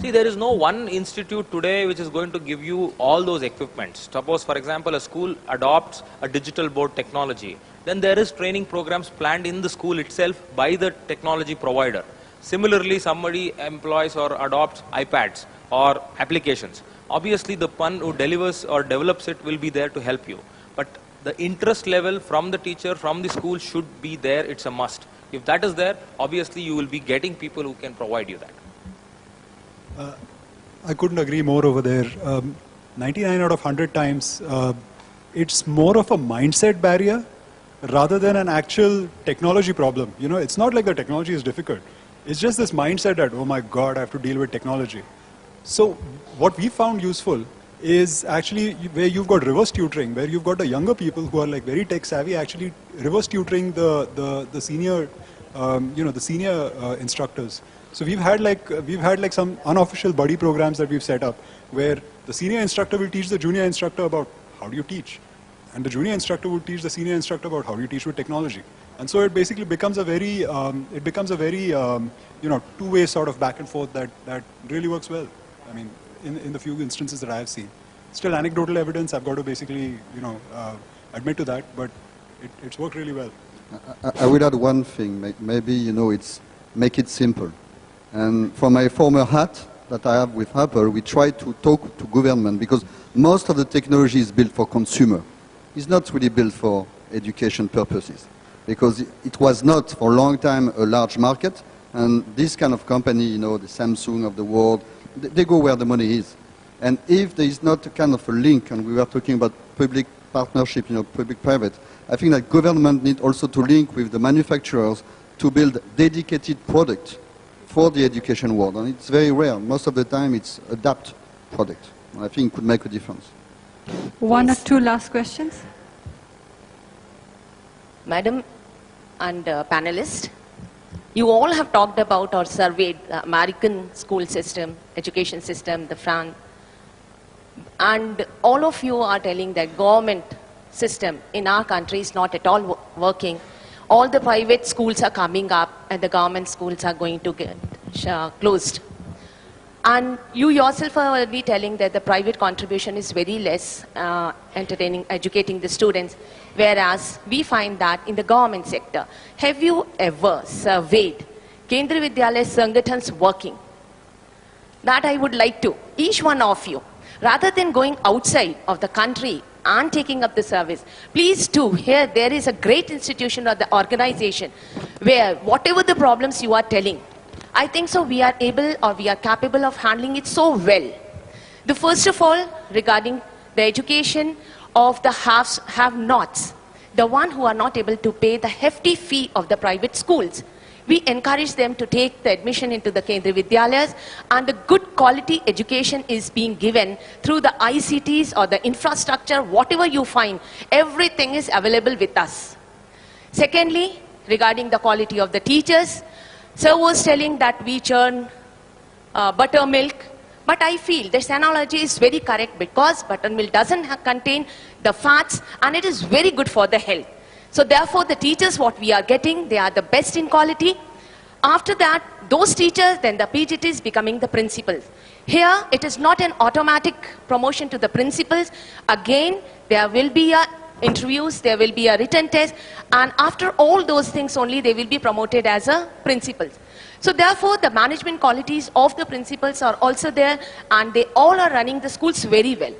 See, there is no one institute today which is going to give you all those equipments. Suppose, for example, a school adopts a digital board technology, then there is training programs planned in the school itself by the technology provider. Similarly, somebody employs or adopts iPads or applications. Obviously, the one who delivers or develops it will be there to help you. But the interest level from the teacher, from the school should be there. It's a must. If that is there, obviously you will be getting people who can provide you that. I couldn't agree more over there. 99 out of 100 times, it's more of a mindset barrier rather than an actual technology problem. You know, it's not like the technology is difficult. It's just this mindset that, oh my God, I have to deal with technology. So what we found useful is actually where you've got reverse tutoring, where you've got the younger people who are like very tech savvy, actually reverse tutoring the senior, the senior instructors. So we've had like some unofficial buddy programs that we've set up, where the senior instructor will teach the junior instructor about how do you teach, and the junior instructor will teach the senior instructor about how do you teach with technology. And so it basically becomes a very, two-way sort of back and forth that really works well. I mean, in the few instances that I have seen, still anecdotal evidence. I've got to basically, admit to that, but it's worked really well. I will add one thing. Maybe it's make it simple. And from my former hat that I have with Apple, we try to talk to government because most of the technology is built for consumer. It's not really built for education purposes because it was not for a long time a large market. And this kind of company, the Samsung of the world, they go where the money is. And if there is not a kind of a link, and we were talking about public partnership, public-private, I think that government need also to link with the manufacturers to build dedicated product for the education world. And it's very rare. Most of the time it's adapt product. I think it could make a difference. One or two last questions. Madam and panelists, you all have talked about or surveyed the American school system, education system, the France, and all of you are telling that government system in our country is not at all working. All the private schools are coming up and the government schools are going to get closed. And you yourself are already telling that the private contribution is very less educating the students, whereas we find that in the government sector. Have you ever surveyed Kendriya Vidyalaya Sangathan's working? That I would like to, each one of you, rather than going outside of the country and taking up the service, please do. Here there is a great institution or the organization where whatever the problems you are telling, I think so we are able or we are capable of handling it so well. The first of all, regarding the education of the have-nots, the one who are not able to pay the hefty fee of the private schools, we encourage them to take the admission into the Kendriya Vidyalayas, and the good quality education is being given through the ICTs or the infrastructure, whatever you find, everything is available with us. Secondly, regarding the quality of the teachers, sir was telling that we churn buttermilk But I feel this analogy is very correct because buttermilk doesn't contain the fats and it is very good for the health. So therefore the teachers what we are getting, they are the best in quality. After that, those teachers, then the PGTs becoming the principals. Here, it is not an automatic promotion to the principals. Again, there will be interviews, there will be a written test, and after all those things only, they will be promoted as a principals. So therefore, the management qualities of the principals are also there, and they all are running the schools very well.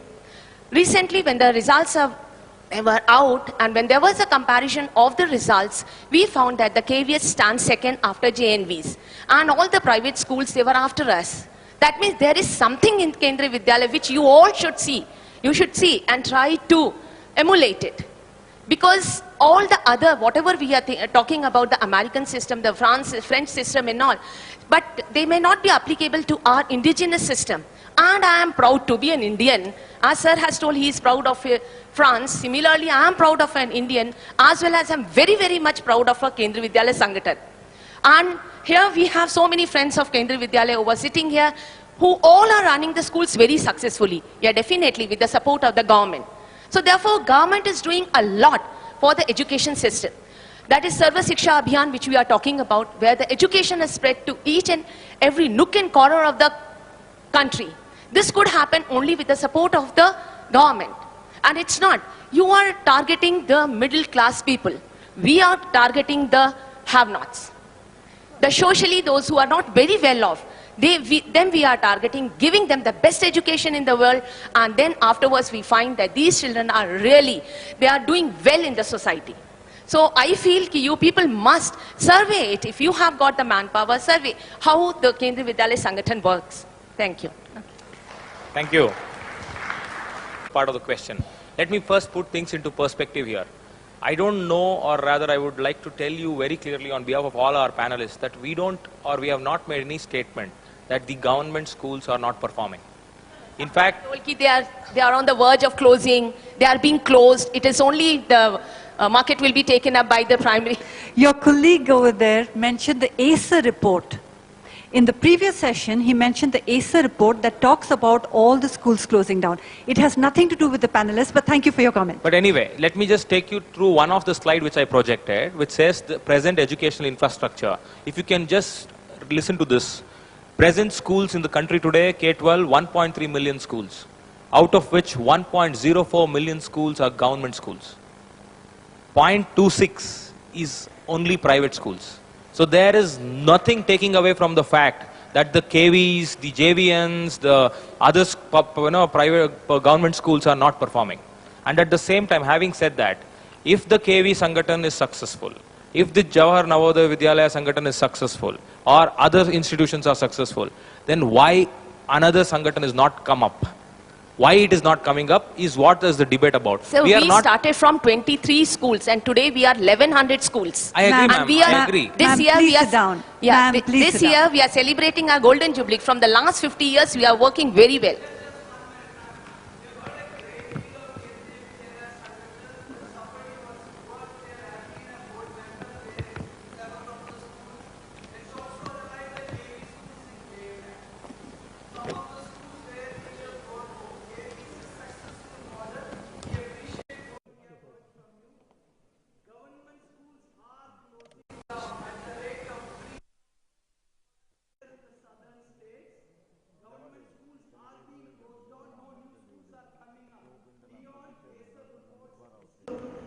Recently, when the results were out, and when there was a comparison of the results, we found that the KVS stands second after JNVs. And all the private schools, they were after us. That means there is something in Kendriya Vidyalaya which you all should see. You should see and try to emulate it. Because all the other, whatever we are talking about, the American system, the French system and all, but they may not be applicable to our indigenous system. And I am proud to be an Indian. As sir has told, he is proud of France. Similarly, I am proud of an Indian, as well as I am very, very much proud of a Kendriya Vidyalaya Sangathan. And here we have so many friends of Kendriya Vidyalaya who are sitting here, who all are running the schools very successfully. Yeah, definitely with the support of the government. So therefore, government is doing a lot for the education system. That is Sarva Shiksha Abhiyan, which we are talking about, where the education is spread to each and every nook and corner of the country. This could happen only with the support of the government. And it's not. You are targeting the middle class people. We are targeting the have-nots. The socially, those who are not very well off, then we are targeting, giving them the best education in the world, and then afterwards we find that these children are really, they are doing well in the society. So I feel that you people must survey it. If you have got the manpower, survey how the Kendriya Vidyalaya Sangathan works. Thank you. Thank you. Part of the question. Let me first put things into perspective here. I don't know, or rather I would like to tell you very clearly on behalf of all our panelists that we don't, or we have not made any statement that the government schools are not performing. In fact, they are on the verge of closing. They are being closed. It is only the market will be taken up by the primary. Your colleague over there mentioned the ACER report. In the previous session, he mentioned the ACER report that talks about all the schools closing down. It has nothing to do with the panelists, but thank you for your comment. But anyway, let me just take you through one of the slides which I projected, which says the present educational infrastructure. If you can just listen to this. Present schools in the country today, K-12, 1.3 million schools, out of which 1.04 million schools are government schools. 0.26 is only private schools. So there is nothing taking away from the fact that the KVs, the JVNs, the other private government schools are not performing. And at the same time, having said that, if the KV Sangathan is successful, if the Jawahar Navodaya Vidyalaya Sangathan is successful, or other institutions are successful, then why another Sangathan is not come up? Why it is not coming up is what is the debate about. So we started from 23 schools and today we are 1100 schools. I agree, ma'am. I agree. This year we are this year we are celebrating our golden jubilee. From the last 50 years we are working very well.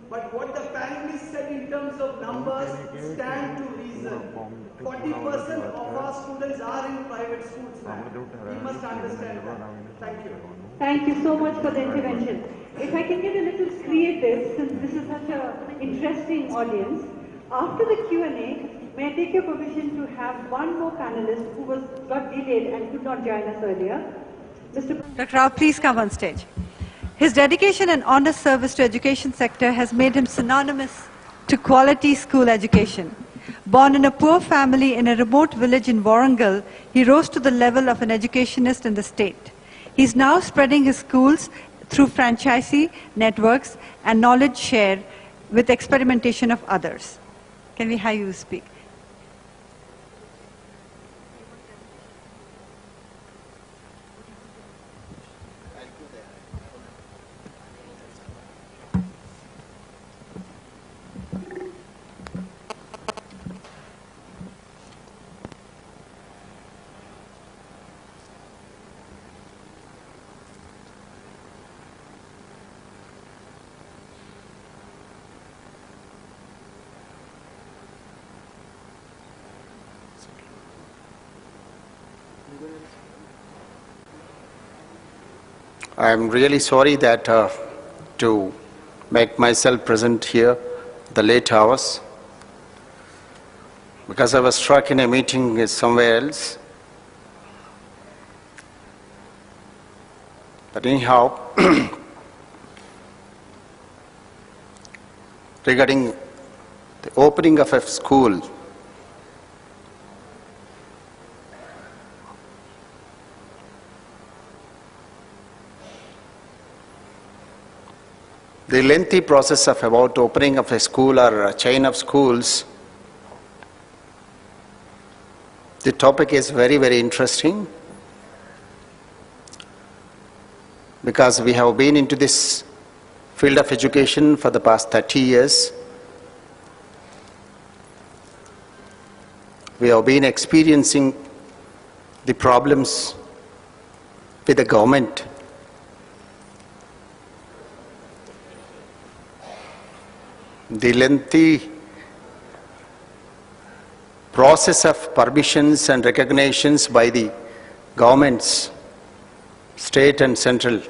But what the panelists said in terms of numbers stand to reason. 40% of our students are in private schools now. We must understand that. Thank you. Thank you so much for the intervention. If I can get a little creative, since this is such an interesting audience, after the Q&A, may I take your permission to have one more panelist who got delayed and could not join us earlier? Dr. Rao, please come on stage. His dedication and honest service to education sector has made him synonymous to quality school education. Born in a poor family in a remote village in Warangal, he rose to the level of an educationist in the state. He's now spreading his schools through franchisee networks and knowledge share with experimentation of others. Can we have you speak? I'm really sorry that to make myself present here the late hours because I was struck in a meeting somewhere else. But anyhow, regarding the opening of a school, the lengthy process of about opening of a school or a chain of schools, the topic is very, very interesting because we have been into this field of education for the past 30 years. We have been experiencing the problems with the government. The lengthy process of permissions and recognitions by the governments, state and central.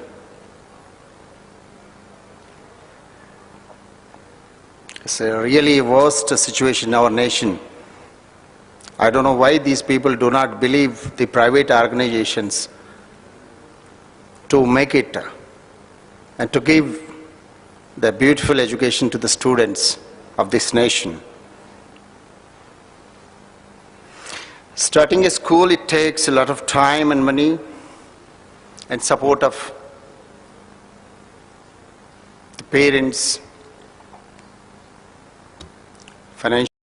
It's a really worst situation in our nation. I don't know why these people do not believe the private organizations to make it and to give the beautiful education to the students of this nation. Starting a school, it takes a lot of time and money and support of the parents, financial